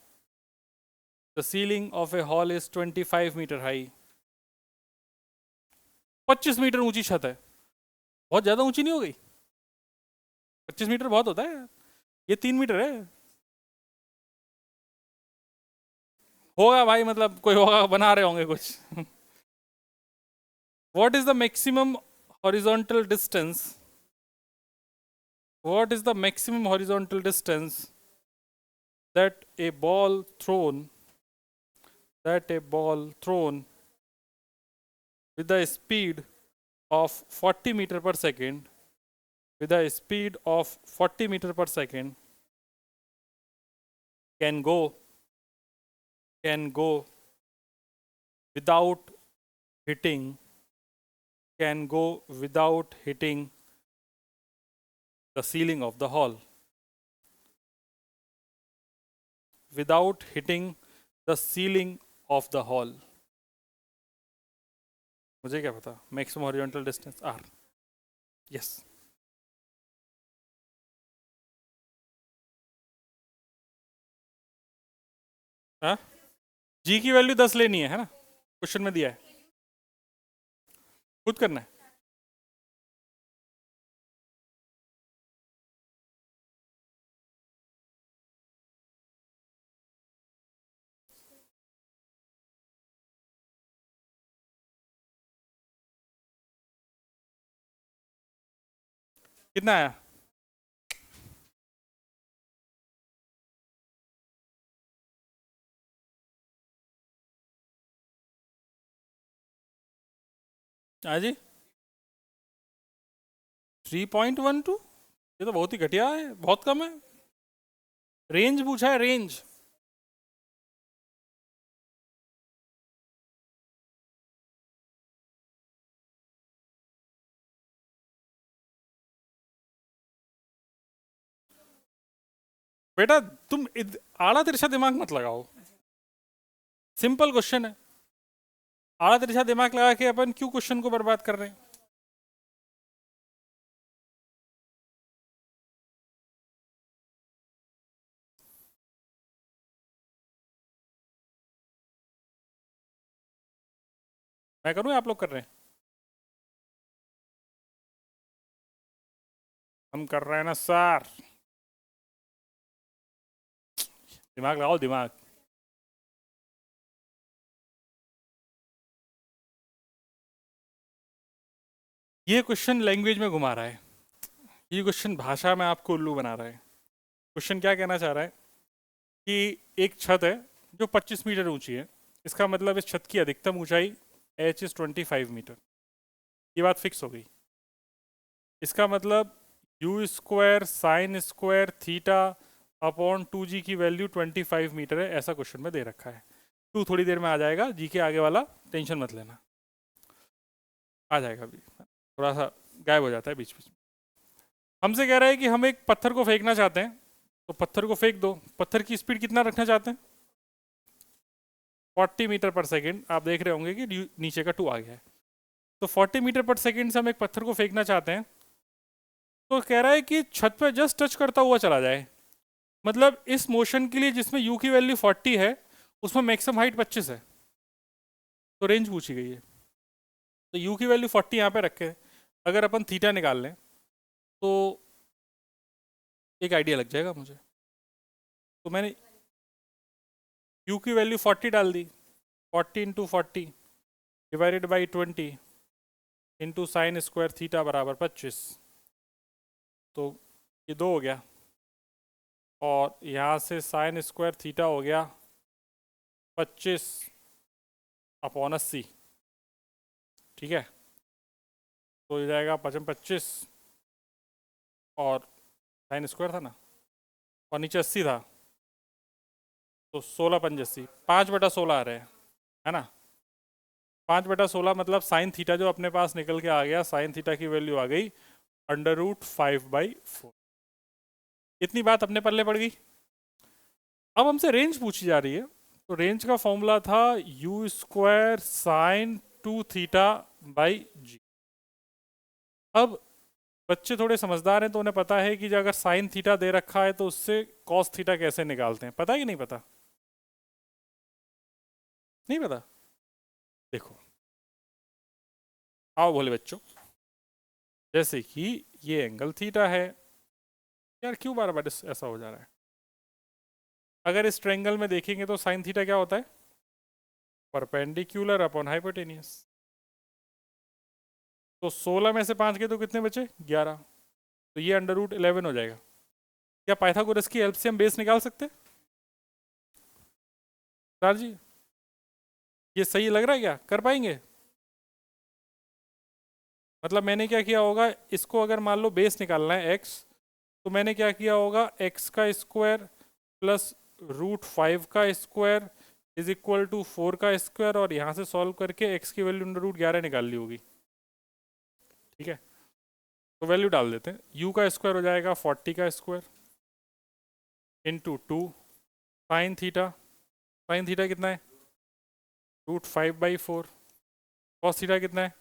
the ceiling of a hall is 25 metre high. 25 metre ऊंची छत है, बहुत ज्यादा ऊंची नहीं हो गई? 25 मीटर बहुत होता है, ये 3 मीटर है। होगा भाई, मतलब कोई होगा, बना रहे होंगे कुछ। What is the maximum horizontal distance? What is the maximum horizontal distance that a ball thrown with the speed of 40 meter per second, with a speed of 40 meter per second can go without hitting the ceiling of the hall, without hitting the ceiling of the hall? मुझे क्या पता, maximum horizontal distance r। Yes, हाँ, g की value 10 लेनी है ना, question में दिया है, खुद करना है। कितना आया? हाँ जी, 3.12, ये तो बहुत ही घटिया है, बहुत कम है। रेंज पूछा है, रेंज। बेटा तुम आड़ा तिरछा दिमाग मत लगाओ, सिंपल क्वेश्चन है। आड़ा तिरछा दिमाग लगा के अपन क्यों क्वेश्चन को बर्बाद कर रहे हैं? मैं करूँ, आप लोग कर रहे हैं? हम कर रहे हैं ना सर, दिमाग लगाओ दिमाग। ये क्वेश्चन लैंग्वेज में घुमा रहा है, ये क्वेश्चन भाषा में आपको उल्लू बना रहा है। क्वेश्चन क्या कहना चाह रहा है कि एक छत है जो 25 मीटर ऊंची है, इसका मतलब इस छत की अधिकतम ऊंचाई h इज 25 मीटर, ये बात फिक्स हो गई। इसका मतलब u square sine square theta upon 2g की वैल्यू 25 मीटर है, ऐसा क्वेश्चन में दे रखा है। 2 थोड़ी देर में आ जाएगा, जी के आगे वाला टेंशन मत लेना, आ जाएगा अभी, थोड़ा सा गायब हो जाता है बीच बीच में। हमसे कह रहा है कि हम एक पत्थर को फेंकना चाहते हैं, तो पत्थर को फेंक दो। पत्थर की स्पीड कितना रखना चाहते हैं? 40 मीटर पर सेकेंड, आप देख रहे होंगे कि नीचे का 2 आ गया है। तो 40 मीटर पर सेकेंड से हम एक पत्थर को फेंकना चाहते हैं, तो कह रहा है कि छत पे जस्ट टच करता हुआ चला जाए। मतलब इस मोशन के लिए जिसमें यू की वैल्यू 40 है, उसमें मैक्सिमम हाइट 25 है, तो रेंज पूछी गई है। तो यू की वैल्यू 40 यहाँ पे रखे, अगर अपन थीटा निकाल लें तो एक आइडिया लग जाएगा मुझे। तो मैंने यू की वैल्यू 40 डाल दी, 40 into 40 divided by 20 into sine square theta बराबर 25, तो ये 2 हो गया, और यहाँ से साइन स्क्वायर थीटा हो गया 25 अपॉन 80, ठीक है। तो हो जाएगा 25 और साइन स्क्वायर था ना, और नीचे 80 था, तो 16 पंज 80, 5/16 आ रहे हैं, है ना। 5/16 मतलब साइन थीटा जो अपने पास निकल के आ गया, साइन थीटा की वैल्यू आ गई √5/4। इतनी बात अपने पल्ले पड़ गई। अब हमसे रेंज पूछी जा रही है, तो रेंज का फॉर्मूला था u² साइन 2 थीटा बाई जी। अब बच्चे थोड़े समझदार हैं, तो उन्हें पता है कि जो अगर साइन थीटा दे रखा है तो उससे कॉस थीटा कैसे निकालते हैं। पता है कि नहीं पता? नहीं पता? देखो, आओ बोले बच्चों, जैसे कि ये एंगल थीटा है, यार क्यों बार बार ऐसा हो जा रहा है? अगर इस ट्रायंगल में देखेंगे तो साइन थीटा क्या होता है? Perpendicular upon hypotenuse. तो 16 में से 5 के तो कितने बचे? 11, तो ये √11 हो जाएगा। क्या पाइथागोरस की हेल्प से हम बेस निकाल सकते हैं सर जी? ये सही लग रहा है? क्या कर पाएंगे? मतलब मैंने क्या किया होगा, इसको अगर मान लो बेस निकालना है x, तो मैंने क्या किया होगा, x का स्क्वायर प्लस √5 का स्क्वायर इज इक्वल टू 4 का स्क्वायर, और यहाँ से सॉल्व करके x की वैल्यू √11 निकाल ली होगी, ठीक है। तो वैल्यू डाल देते हैं, u का स्क्वायर हो जाएगा 40 का स्क्वायर इंटू 2 साइन थीटा कितना है? √5/4। कॉस थीटा कितना है?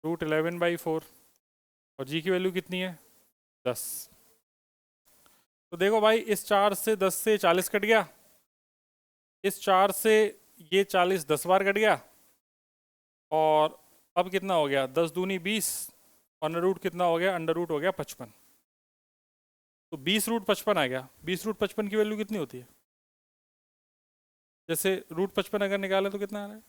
√11/4। और जी की वैल्यू कितनी है? 10। तो देखो भाई, इस 4 से 10 से 40 कट गया, इस 4 से ये 40 10 बार कट गया, और अब कितना हो गया? 10 दूनी 20, अंडर रूट कितना हो गया? अंडर रूट हो गया 55। तो 20√55 आ गया। 20√55 की वैल्यू कितनी होती है? जैसे √55 अगर निकालें तो कितना आ रहा है?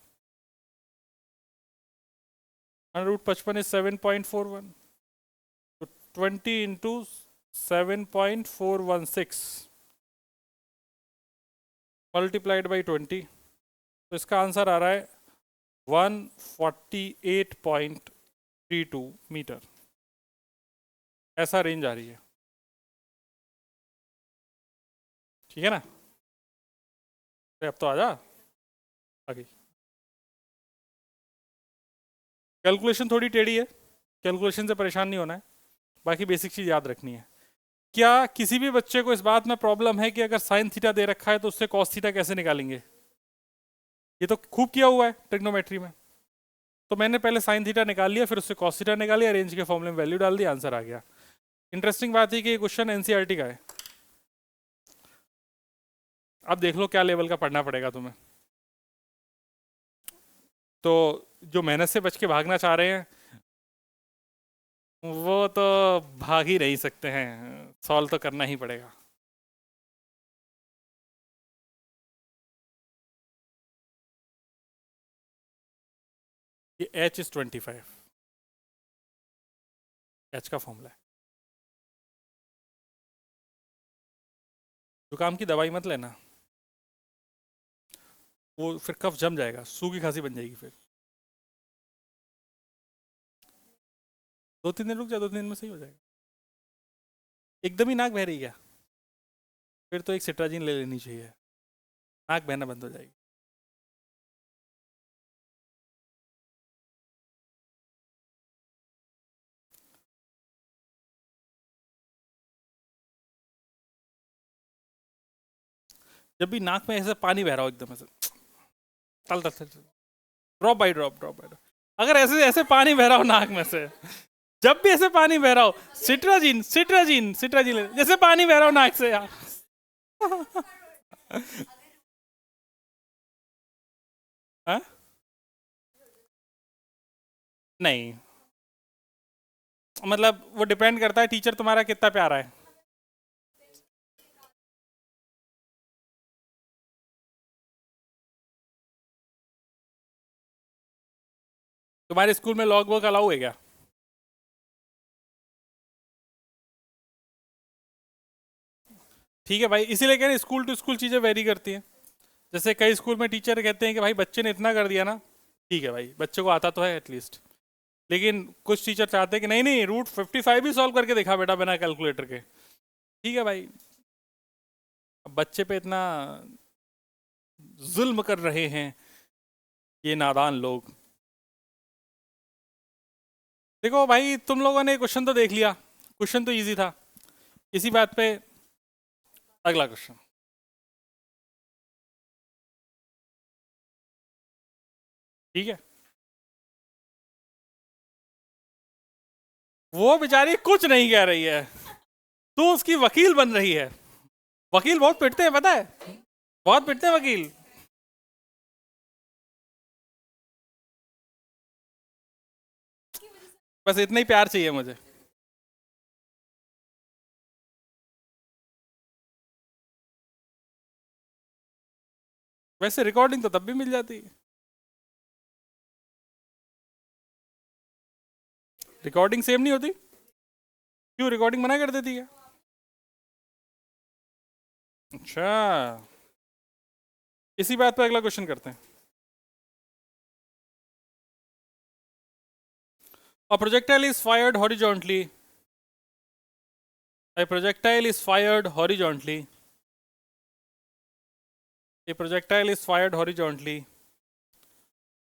√55 इज 7.41, तो 20 इंटू 7.416 मल्टीप्लाइड बाई 20, तो इसका आंसर आ रहा है 148.32 मीटर। ऐसा रेंज आ रही है, ठीक है ना। अरे अब तो आ जा आगे। कैलकुलेशन थोड़ी टेढ़ी है, कैलकुलेशन से परेशान नहीं होना है, बाकी बेसिक चीज़ याद रखनी है। क्या किसी भी बच्चे को इस बात में प्रॉब्लम है कि अगर साइन थीटा दे रखा है तो उससे कॉस थीटा कैसे निकालेंगे? ये तो खूब किया हुआ है ट्रिग्नोमेट्री में। तो मैंने पहले साइन थीटा निकाल लिया, फिर उससे कॉस थीटा निकाल लिया, रेंज के फॉर्मूले में वैल्यू डाल दी, आंसर आ गया। इंटरेस्टिंग बात है कि ये क्वेश्चन एनसीईआरटी का है। अब देख लो क्या लेवल का पढ़ना पड़ेगा तुम्हें। तो जो मेहनत से बच के भागना चाह रहे हैं वो तो भाग ही नहीं सकते हैं, सॉल्व तो करना ही पड़ेगा। ये h इज 25, h का फॉर्मूला है। जुकाम की दवाई मत लेना, वो फिर कफ जम जाएगा, सूखी खांसी बन जाएगी फिर। 2-3 दिन रुक जा, 2-3 दिन में सही हो जाएगा। एकदम ही नाक बह रही क्या? फिर तो एक सिट्राजिन ले लेनी चाहिए, नाक बहना बंद हो जाएगी। जब भी नाक में ऐसे पानी बह रहा हो एकदम ऐसे, चल चल चल, drop by drop, drop by drop. अगर ऐसे ऐसे पानी बह रहा हो नाक में से, जब भी ऐसे पानी बह रहा हो, सिट्राजिन सिट्राजिन सिट्राजिन, जैसे पानी बह रहा हो नाक से यार। हाँ? नहीं, मतलब वो डिपेंड करता है टीचर तुम्हारा कितना प्यारा है। तुम्हारे स्कूल में लॉग वर्क अलाउ है क्या? ठीक है भाई, इसीलिए कह रहे स्कूल टू स्कूल चीज़ें वेरी करती हैं। जैसे कई स्कूल में टीचर कहते हैं कि भाई बच्चे ने इतना कर दिया ना, ठीक है भाई बच्चे को आता तो है एटलीस्ट, लेकिन कुछ टीचर चाहते हैं कि नहीं नहीं रूट 55 भी सॉल्व करके दिखा बेटा बिना कैलकुलेटर के। ठीक है भाई, अब बच्चे पे इतना जुल्म कर रहे हैं ये नादान लोग। देखो भाई, तुम लोगों ने क्वेश्चन तो देख लिया, क्वेश्चन तो इजी था। इसी बात पे अगला क्वेश्चन। ठीक है, वो बेचारी कुछ नहीं कह रही है, तू उसकी वकील बन रही है। वकील बहुत पिटते हैं पता है, बहुत पिटते हैं वकील। बस इतना ही प्यार चाहिए मुझे। वैसे रिकॉर्डिंग तो तब भी मिल जाती है। रिकॉर्डिंग सेम नहीं होती? क्यों, रिकॉर्डिंग मना कर देती है? अच्छा, इसी बात पे अगला क्वेश्चन करते हैं। A projectile is fired horizontally. A projectile is fired horizontally. A projectile is fired horizontally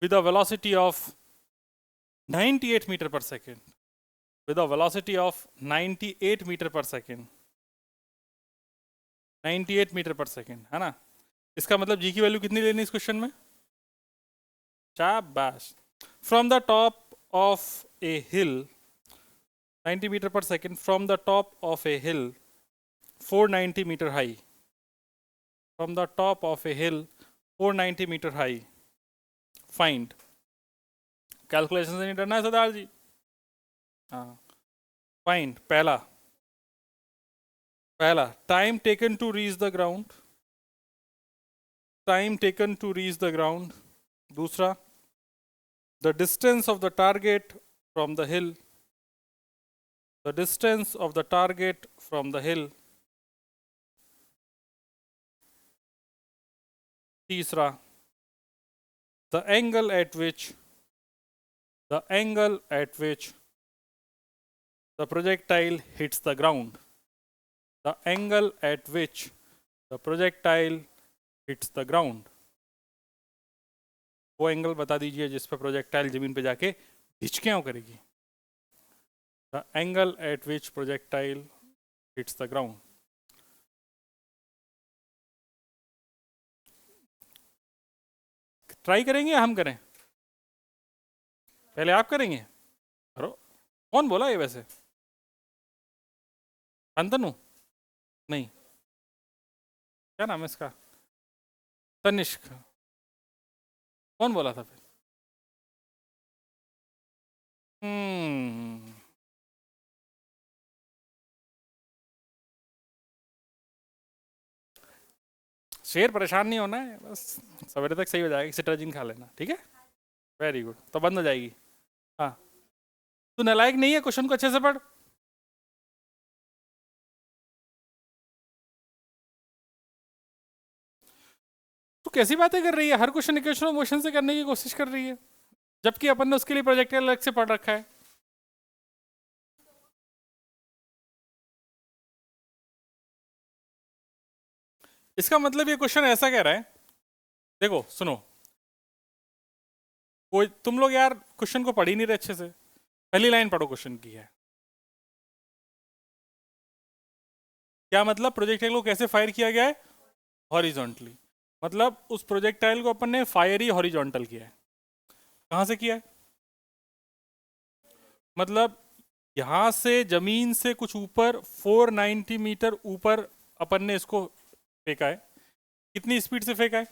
with a velocity of 98 meter per second. With a velocity of 98 meter per second. 98 metre पर second है ना? इसका मतलब जी की value कितनी लेनी इस question में? शाबाश। From the top of a hill 90 metre पर second, from the top of a hill 490 metre high, from the top of a hill 490 metre high, find. Calculation से नहीं डरना है सरदार जी। हाँ, फाइंड। पहला पहला time taken to reach the ground, time taken to reach the ground. दूसरा, the distance of the target from the hill, the distance of the target from the hill. तीसरा, the angle at which, the angle at which the projectile hits the ground, the angle at which the projectile hits the ground। वो angle बता दीजिए जिस पर projectile जमीन पे जाके हिचकियां करेगी। The angle at which projectile hits the ground। Try करेंगे या हम करें? पहले आप करेंगे? करो। कौन बोला ये वैसे? अंतनु? नहीं, क्या नाम है इसका? तनिष्क? कौन बोला था फिर? शेर परेशान नहीं होना है, बस सवेरे तक सही हो जाएगा, सिट्राजिन खा लेना, ठीक है? वेरी गुड, तो बंद हो जाएगी। हाँ, तू नालायक नहीं है, क्वेश्चन को अच्छे से पढ़। तू कैसी बातें कर रही है, हर क्वेश्चन इक्वेशन मोशन से करने की कोशिश कर रही है, जबकि अपन ने उसके लिए प्रोजेक्ट अलग से पढ़ रखा है। इसका मतलब ये क्वेश्चन ऐसा कह रहा है, देखो सुनो, कोई तुम लोग यार क्वेश्चन को पढ़ ही नहीं रहे अच्छे से। पहली लाइन पढ़ो क्वेश्चन की है, क्या मतलब प्रोजेक्टाइल को कैसे फायर किया गया है? हॉरिजॉन्टली। मतलब उस प्रोजेक्टाइल को अपन ने फायर ही हॉरिजॉन्टल किया है। कहाँ से किया है? मतलब यहाँ से जमीन से कुछ ऊपर 490 मीटर ऊपर अपन ने इसको फेंका है। कितनी स्पीड से फेंका है?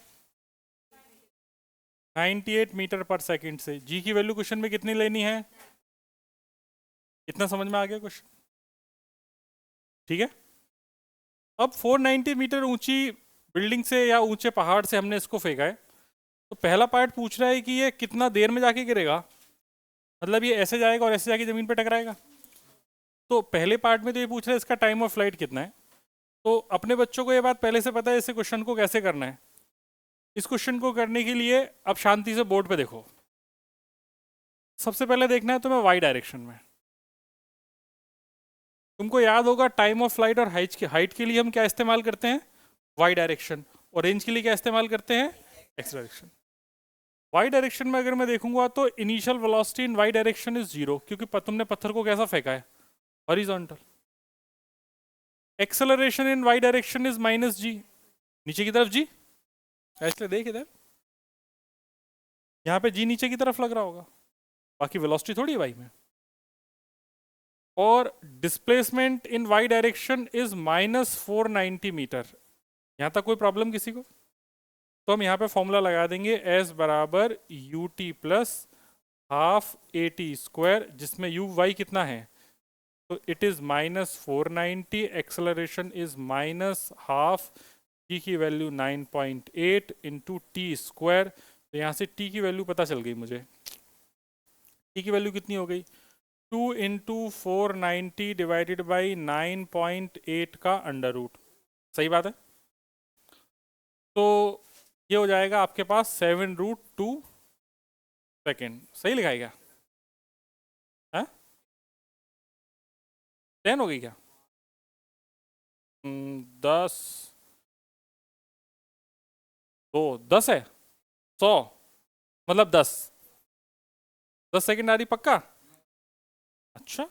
98 मीटर पर सेकंड से। जी की वैल्यू क्वेश्चन में कितनी लेनी है? इतना समझ में आ गया क्वेश्चन? ठीक है। अब 490 मीटर ऊंची बिल्डिंग से या ऊंचे पहाड़ से हमने इसको फेंका है, तो पहला पार्ट पूछ रहा है कि ये कितना देर में जाके गिरेगा, मतलब ये ऐसे जाएगा और ऐसे जाके ज़मीन पे टकराएगा। तो पहले पार्ट में तो ये पूछ रहा है इसका टाइम ऑफ फ्लाइट कितना है। तो अपने बच्चों को ये बात पहले से पता है इस क्वेश्चन को कैसे करना है। इस क्वेश्चन को करने के लिए अब शांति से बोर्ड पे देखो। सबसे पहले देखना है तुम्हें वाई डायरेक्शन में। तुमको याद होगा टाइम ऑफ फ्लाइट और हाइट के लिए हम क्या इस्तेमाल करते हैं? Y direction. और रेंज के लिए क्या इस्तेमाल करते हैं? X direction. वाई डायरेक्शन में अगर मैं देखूंगा तो initial velocity in Y direction is 0, क्योंकि तुमने पत्थर को कैसा फेंका है? Horizontal. Acceleration in Y direction is -g, नीचे की तरफ g। ऐसे देख इधर, यहाँ पे g नीचे की तरफ लग रहा होगा, बाकी वेलोसिटी थोड़ी है वाई में। और displacement in Y direction is -490 metre. यहाँ तक कोई प्रॉब्लम किसी को? तो हम यहाँ पे फॉर्मूला लगा देंगे S बराबर u t plus half a t square, जिसमें यू वाई कितना है? तो it is -490, acceleration is -half, T की वैल्यू 9.8 इंटू टी स्क्वायर। तो यहाँ से टी की वैल्यू पता चल गई मुझे। टी की वैल्यू कितनी हो गई? 2 इंटू 490 डिवाइडेड बाई 9.8 का अंडर रूट। सही बात है। तो ये हो जाएगा आपके पास 7√2 सेकेंड। सही लिखाएगा? हाँ, 10 हो गई क्या? 10, 10 है, 100 मतलब 10 सेकेंड आ रही पक्का? अच्छा,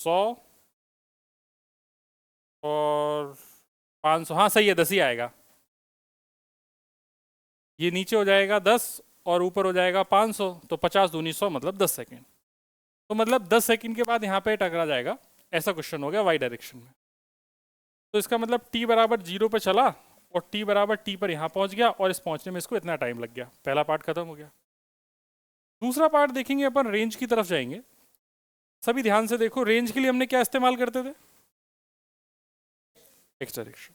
100 और 500, हाँ सही है, 10 ही आएगा। ये नीचे हो जाएगा 10 और ऊपर हो जाएगा 500, तो 50 दूनी 100 मतलब 10 सेकेंड। तो मतलब 10 सेकेंड के बाद यहाँ पे टकरा जाएगा। ऐसा क्वेश्चन हो गया वाई डायरेक्शन में। तो इसका मतलब t बराबर 0 पे चला और t बराबर t पर यहाँ पहुँच गया, और इस पहुँचने में इसको इतना टाइम लग गया। पहला पार्ट खत्म हो गया। दूसरा पार्ट देखेंगे अपन, रेंज की तरफ जाएंगे। सभी ध्यान से देखो, रेंज के लिए हमने क्या इस्तेमाल करते थे? X direction.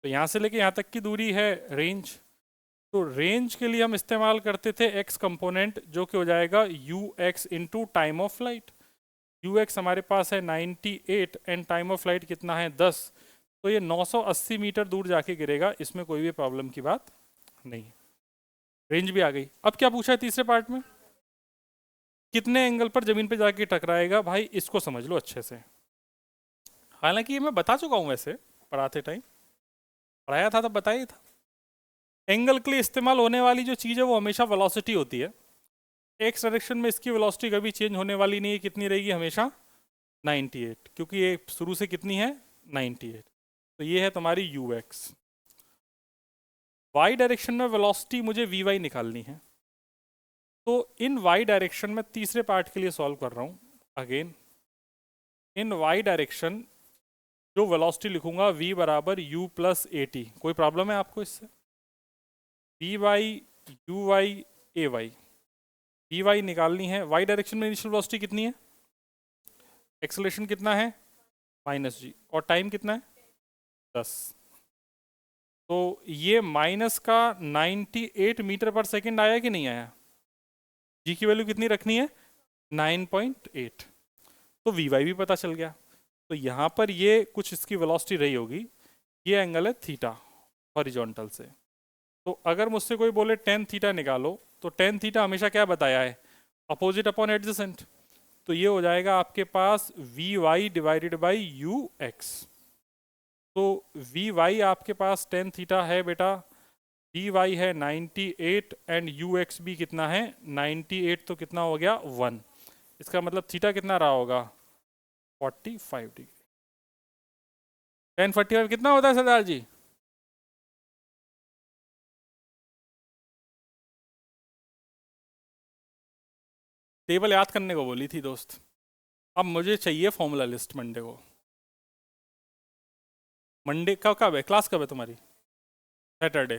तो यहाँ से लेके यहाँ तक की दूरी है रेंज। तो रेंज के लिए हम इस्तेमाल करते थे एक्स कंपोनेंट, जो कि हो जाएगा you x into time of flight. You x हमारे पास है 98 एंड टाइम ऑफ फ्लाइट कितना है? 10। तो ये 980 मीटर दूर जाके गिरेगा, इसमें कोई भी प्रॉब्लम की बात नहीं। रेंज भी आ गई। अब क्या पूछा है तीसरे पार्ट में? कितने एंगल पर जमीन पे जाके टकराएगा। भाई इसको समझ लो अच्छे से। हालांकि ये मैं बता चुका हूँ, वैसे पढ़ाते टाइम पढ़ाया था तब बताया था। एंगल के लिए इस्तेमाल होने वाली जो चीज़ है वो हमेशा वेलोसिटी होती है। एक्स डायरेक्शन में इसकी वेलोसिटी कभी चेंज होने वाली नहीं है। कितनी रहेगी? हमेशा 98, क्योंकि ये शुरू से कितनी है? 98। तो ये है तुम्हारी यू एक्स। वाई डायरेक्शन में वेलोसिटी मुझे वी वाई निकालनी है। तो इन वाई डायरेक्शन में तीसरे पार्ट के लिए सॉल्व कर रहा हूँ। अगेन इन वाई डायरेक्शन जो वेलोसिटी लिखूंगा v बराबर u प्लस ए टी। कोई प्रॉब्लम है आपको इससे? v y u y a y, v y निकालनी है। वाई डायरेक्शन में इनिशियल वेलोसिटी कितनी है? एक्सेलरेशन कितना है? -g। और टाइम कितना है? 10। तो ये माइनस का 98 मीटर पर सेकेंड आया कि नहीं आया? जी की वैल्यू कितनी रखनी है? 9.8। तो वी वाई भी पता चल गया। तो यहाँ पर ये कुछ इसकी वेलोसिटी रही होगी। ये एंगल है थीटा हॉरिजॉन्टल से। तो अगर मुझसे कोई बोले टेन थीटा निकालो, तो टेन थीटा हमेशा क्या बताया है? Opposite upon adjacent. तो ये हो जाएगा आपके पास v y divided by u x. तो वी वाई आपके पास टेन थीटा है बेटा, डी वाई है 98 एंड यू एक्स भी कितना है? 98। तो कितना हो गया? 1। इसका मतलब थीटा कितना रहा होगा? 45 डिग्री। 10 45 कितना होता है सरदार जी? टेबल याद करने को बोली थी दोस्त। अब मुझे चाहिए फॉर्मूला लिस्ट मंडे को। मंडे का कब है क्लास, कब है तुम्हारी? सैटरडे।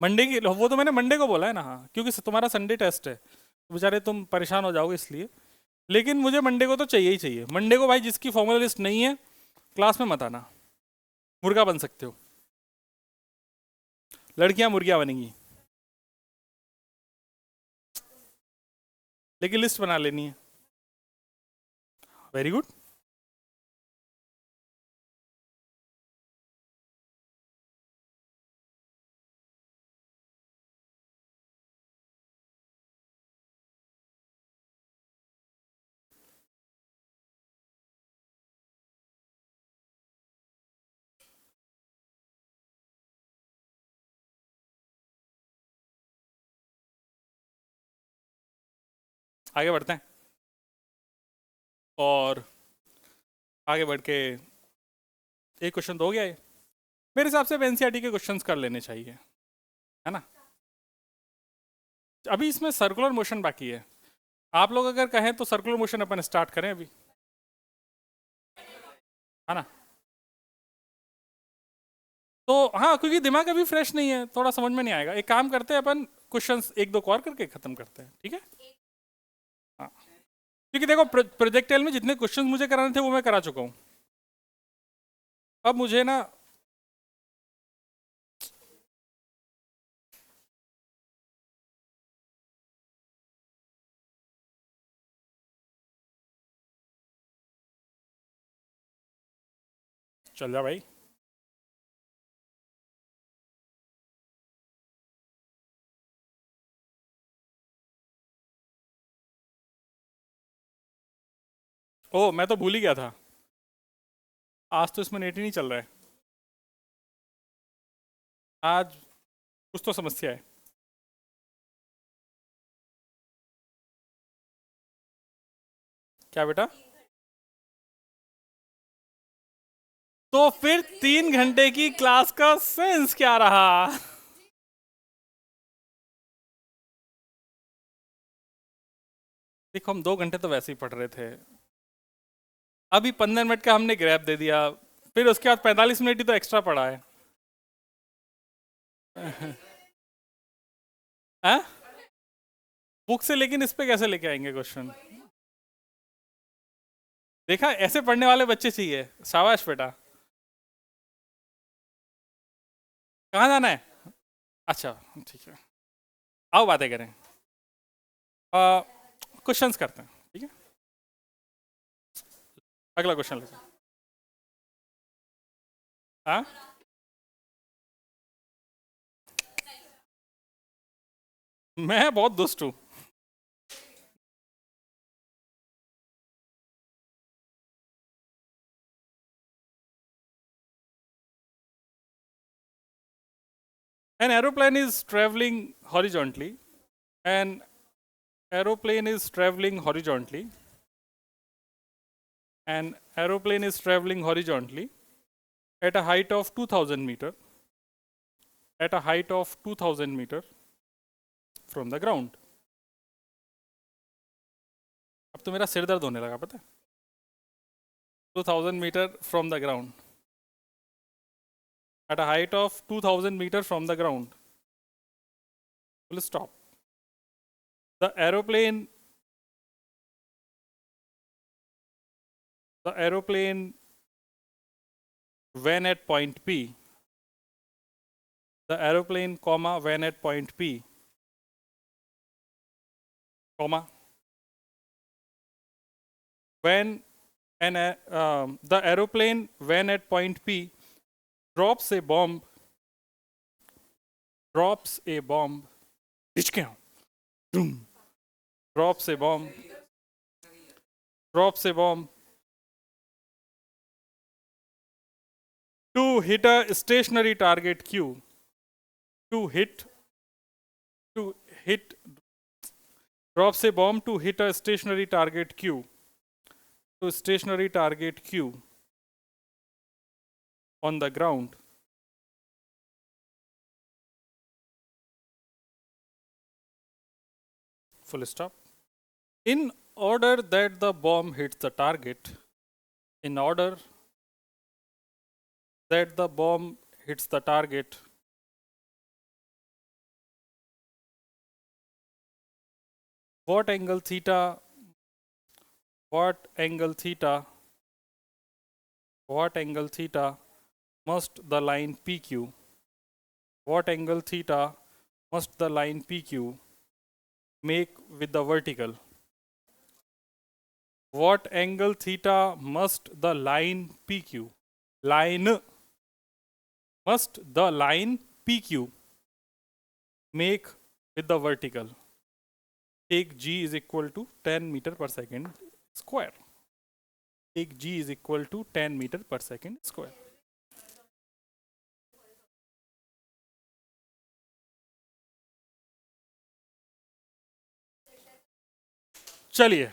मंडे की वो तो मैंने मंडे को बोला है ना, हाँ, क्योंकि तुम्हारा संडे टेस्ट है, बेचारे तुम परेशान हो जाओगे इसलिए। लेकिन मुझे मंडे को तो चाहिए ही चाहिए। मंडे को भाई जिसकी फॉर्मूला लिस्ट नहीं है क्लास में मत आना, मुर्गा बन सकते हो, लड़कियां मुर्गियां बनेंगी। लेकिन लिस्ट बना लेनी है। Very good. आगे बढ़ते हैं और आगे बढ़ के एक क्वेश्चन तो हो गया है। मेरे हिसाब से एनसीईआरटी के क्वेश्चंस कर लेने चाहिए, है ना। अभी इसमें सर्कुलर मोशन बाकी है। आप लोग अगर कहें तो सर्कुलर मोशन अपन स्टार्ट करें अभी, है ना। तो हाँ, क्योंकि दिमाग अभी फ्रेश नहीं है, थोड़ा समझ में नहीं आएगा। एक काम करते हैं अपन, क्वेश्चंस एक दो और करके खत्म करते हैं, ठीक है। हाँ, क्योंकि देखो प्रोजेक्टाइल में जितने क्वेश्चंस मुझे कराने थे वो मैं करा चुका हूँ। अब मुझे ना चल जा भाई। ओ, मैं तो भूल ही गया था, आज तो इसमें नेट ही नहीं चल रहा है। आज कुछ तो समस्या है। क्या बेटा? तो फिर 3 घंटे की क्लास का सेंस क्या रहा? देखो, हम 2 घंटे तो वैसे ही पढ़ रहे थे, अभी 15 मिनट का हमने ग्रैप दे दिया, फिर उसके बाद 45 मिनट ही तो एक्स्ट्रा पढ़ा है। हाँ? बुक से, लेकिन इस पे कैसे लेके आएंगे क्वेश्चन? देखा, ऐसे पढ़ने वाले बच्चे चाहिए। शाबाश बेटा। कहाँ जाना है? अच्छा, ठीक है, आओ बातें करें। क्वेश्चंस करते हैं, ठीक है। अगला क्वेश्चन लेते हैं। हाँ, मैं बहुत दुष्ट हूँ। An aeroplane is traveling horizontally. An aeroplane is traveling horizontally. An aeroplane is traveling horizontally at a height of 2000 meter. At a height of 2000 meter from the ground. अब तो मेरा सिर दर्द होने लगा, पता है। 2000 meter from the ground. At a height of 2000 meter from the ground. Full stop. The aeroplane when at point P. The aeroplane, comma, when at point P, comma, when the aeroplane when at point P drops a bomb, खींच के आओ, drops a bomb to hit a stationary target Q, to hit drops a bomb to hit a stationary target Q, to stationary target Q on the ground. Full stop. In order that the bomb hits the target, in order that the bomb hits the target, what angle theta, what angle theta, what angle theta must the line PQ, what angle theta must the line PQ make with the vertical? What angle theta must the line PQ, line, must the line PQ make with the vertical? Take G is equal to 10 meter per second square. Take G is equal to 10 meter per second square. चलिए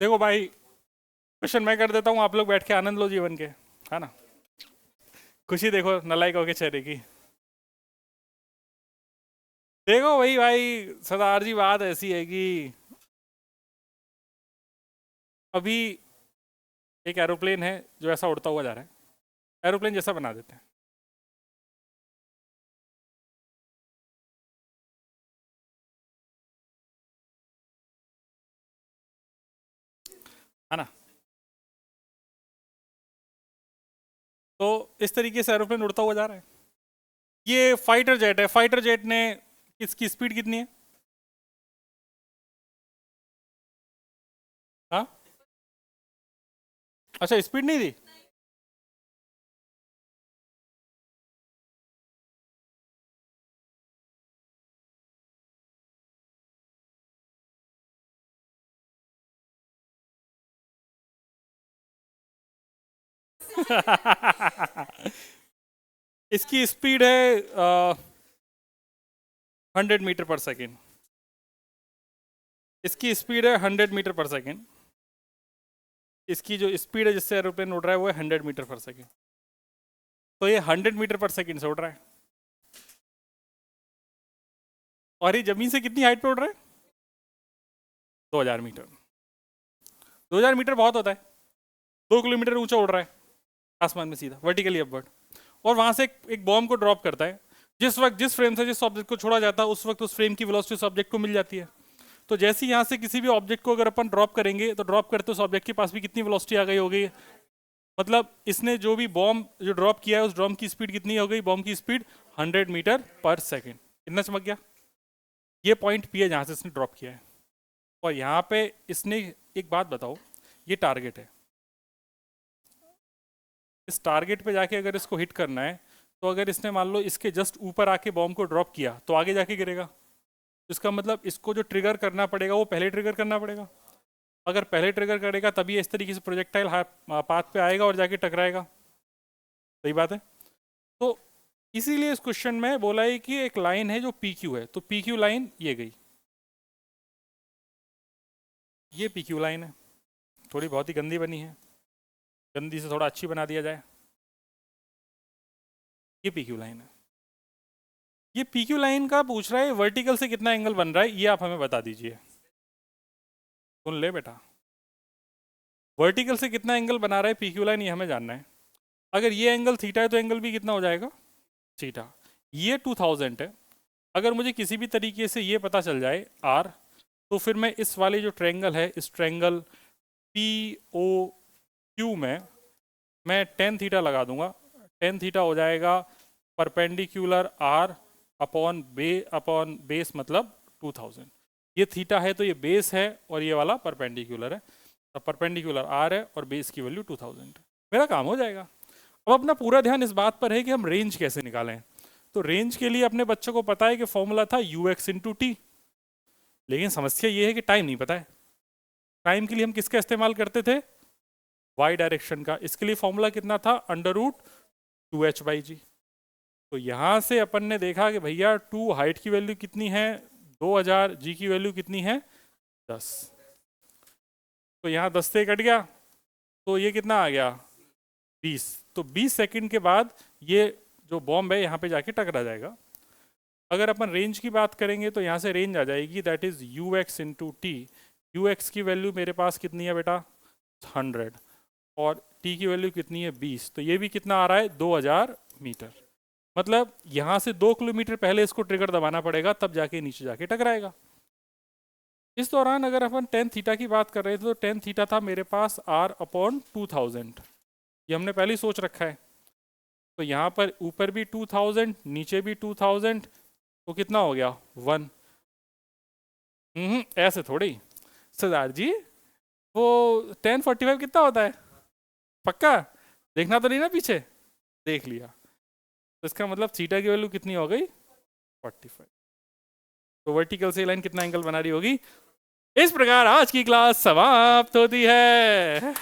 देखो भाई, question मैं कर देता हूँ, आप लोग बैठ के आनंद लो जीवन के, है ना। खुशी देखो नलायकों के चेहरे की। देखो भाई भाई सरदार जी, बात ऐसी है कि अभी एक एरोप्लेन है जो ऐसा उड़ता हुआ जा रहा है, एरोप्लेन जैसा बना देते हैं, है ना। तो इस तरीके से एरोप्लेन उड़ता हुआ जा रहा है। ये फाइटर जेट है, फाइटर जेट ने इसकी स्पीड कितनी है? हाँ, अच्छा स्पीड नहीं दी। इसकी स्पीड है 100 मीटर पर सेकेंड। इसकी स्पीड है 100 मीटर पर सेकेंड। इसकी जो स्पीड है जिससे एरोप्लेन उड़ रहा है वो है 100 मीटर पर सेकेंड। तो ये 100 मीटर पर सेकेंड से उड़ रहा है, और ये जमीन से कितनी हाइट पे उड़ रहा है? 2000 मीटर। 2000 मीटर बहुत होता है, 2 किलोमीटर ऊंचा उड़ रहा है आसमान में सीधा वर्टिकली अपवर्ड, और वहां से एक बॉम्ब को ड्रॉप करता है। जिस वक्त जिस फ्रेम से जिस ऑब्जेक्ट को छोड़ा जाता है उस वक्त उस फ्रेम की वेलोसिटी उस ऑब्जेक्ट को मिल जाती है। तो जैसे ही यहाँ से किसी भी ऑब्जेक्ट को अगर अपन ड्रॉप करेंगे तो ड्रॉप करते उस ऑब्जेक्ट के पास भी कितनी वेलोसिटी आ गई होगी? मतलब इसने जो भी बॉम्ब जो ड्रॉप किया है उस बॉम्ब की स्पीड कितनी हो गई? बॉम्ब की स्पीड 100 मीटर पर सेकेंड। कितना चमक गया? ये पॉइंट पी है जहाँ से इसने ड्रॉप किया है। और यहाँ पे इसने, एक बात बताओ, ये टारगेट है, इस टारगेट पे जाके अगर इसको हिट करना है तो अगर इसने मान लो इसके जस्ट ऊपर आके बॉम्ब को ड्रॉप किया तो आगे जाके गिरेगा। इसका मतलब इसको जो ट्रिगर करना पड़ेगा वो पहले ट्रिगर करना पड़ेगा। अगर पहले ट्रिगर करेगा तभी इस तरीके से प्रोजेक्टाइल पाथ पे आएगा और जाके टकराएगा। सही बात है। तो इसीलिए इस क्वेश्चन में बोला है कि एक लाइन है जो पी क्यू है, तो पी क्यू लाइन ये गई, ये पी क्यू लाइन है। थोड़ी बहुत ही गंदी बनी है, गंदी से थोड़ा अच्छी बना दिया जाए। ये पी क्यू लाइन है। ये पी क्यू लाइन का पूछ रहा है वर्टिकल से कितना एंगल बन रहा है, ये आप हमें बता दीजिए। सुन ले बेटा, वर्टिकल से कितना एंगल बना रहा है पी क्यू लाइन, ये हमें जानना है। अगर ये एंगल थीटा है तो एंगल भी कितना हो जाएगा? थीटा। ये 2000 है। अगर मुझे किसी भी तरीके से ये पता चल जाए आर, तो फिर मैं इस वाले जो ट्रायंगल है, इस ट्रायंगल पी ओ क्यू में मैं टेन थीटा लगा दूंगा। टेन थीटा हो जाएगा परपेंडिकुलर आर अपॉन बेस, मतलब 2000। ये थीटा है तो ये बेस है और ये वाला परपेंडिकुलर है। अब परपेंडिकुलर आर है और बेस की वैल्यू 2000 है। मेरा काम हो जाएगा। अब अपना पूरा ध्यान इस बात पर है कि हम रेंज कैसे निकालें। तो रेंज के लिए अपने बच्चों को पता है कि फॉर्मूला था यू एक्स इंटू टी, लेकिन समस्या ये है कि टाइम नहीं पता है। टाइम के लिए हम किसका इस्तेमाल करते थे? वाई डायरेक्शन का। इसके लिए फॉर्मूला कितना था? अंडर रूट 2h बाई जी। तो यहाँ से अपन ने देखा कि भैया 2 हाइट की वैल्यू कितनी है 2000, जी की वैल्यू कितनी है 10। तो यहाँ 10 से कट गया तो ये कितना आ गया 20। तो 20 सेकंड के बाद ये जो बॉम्ब है यहाँ पे जाके टकरा जाएगा। अगर अपन रेंज की बात करेंगे तो यहाँ से रेंज आ जाएगी that is you x into T. You x की वैल्यू मेरे पास कितनी है बेटा 100 और टी की वैल्यू कितनी है 20, तो ये भी कितना आ रहा है 2000 मीटर। मतलब यहाँ से 2 किलोमीटर पहले इसको ट्रिगर दबाना पड़ेगा तब जाके नीचे जाके टकराएगा। इस दौरान अगर अपन टेन थीटा की बात कर रहे थे तो टेन थीटा था मेरे पास r/2000, ये हमने पहले ही सोच रखा है। तो यहाँ पर ऊपर भी 2000 नीचे भी 2000, तो कितना हो गया 1। ऐसे थोड़ी सरदार जी, वो 1045 कितना होता है पक्का देखना तो नहीं ना पीछे, देख लिया, तो इसका मतलब थीटा की वैल्यू कितनी हो गई 45। तो वर्टिकल से लाइन कितना एंगल बना रही होगी। इस प्रकार आज की क्लास समाप्त होती है।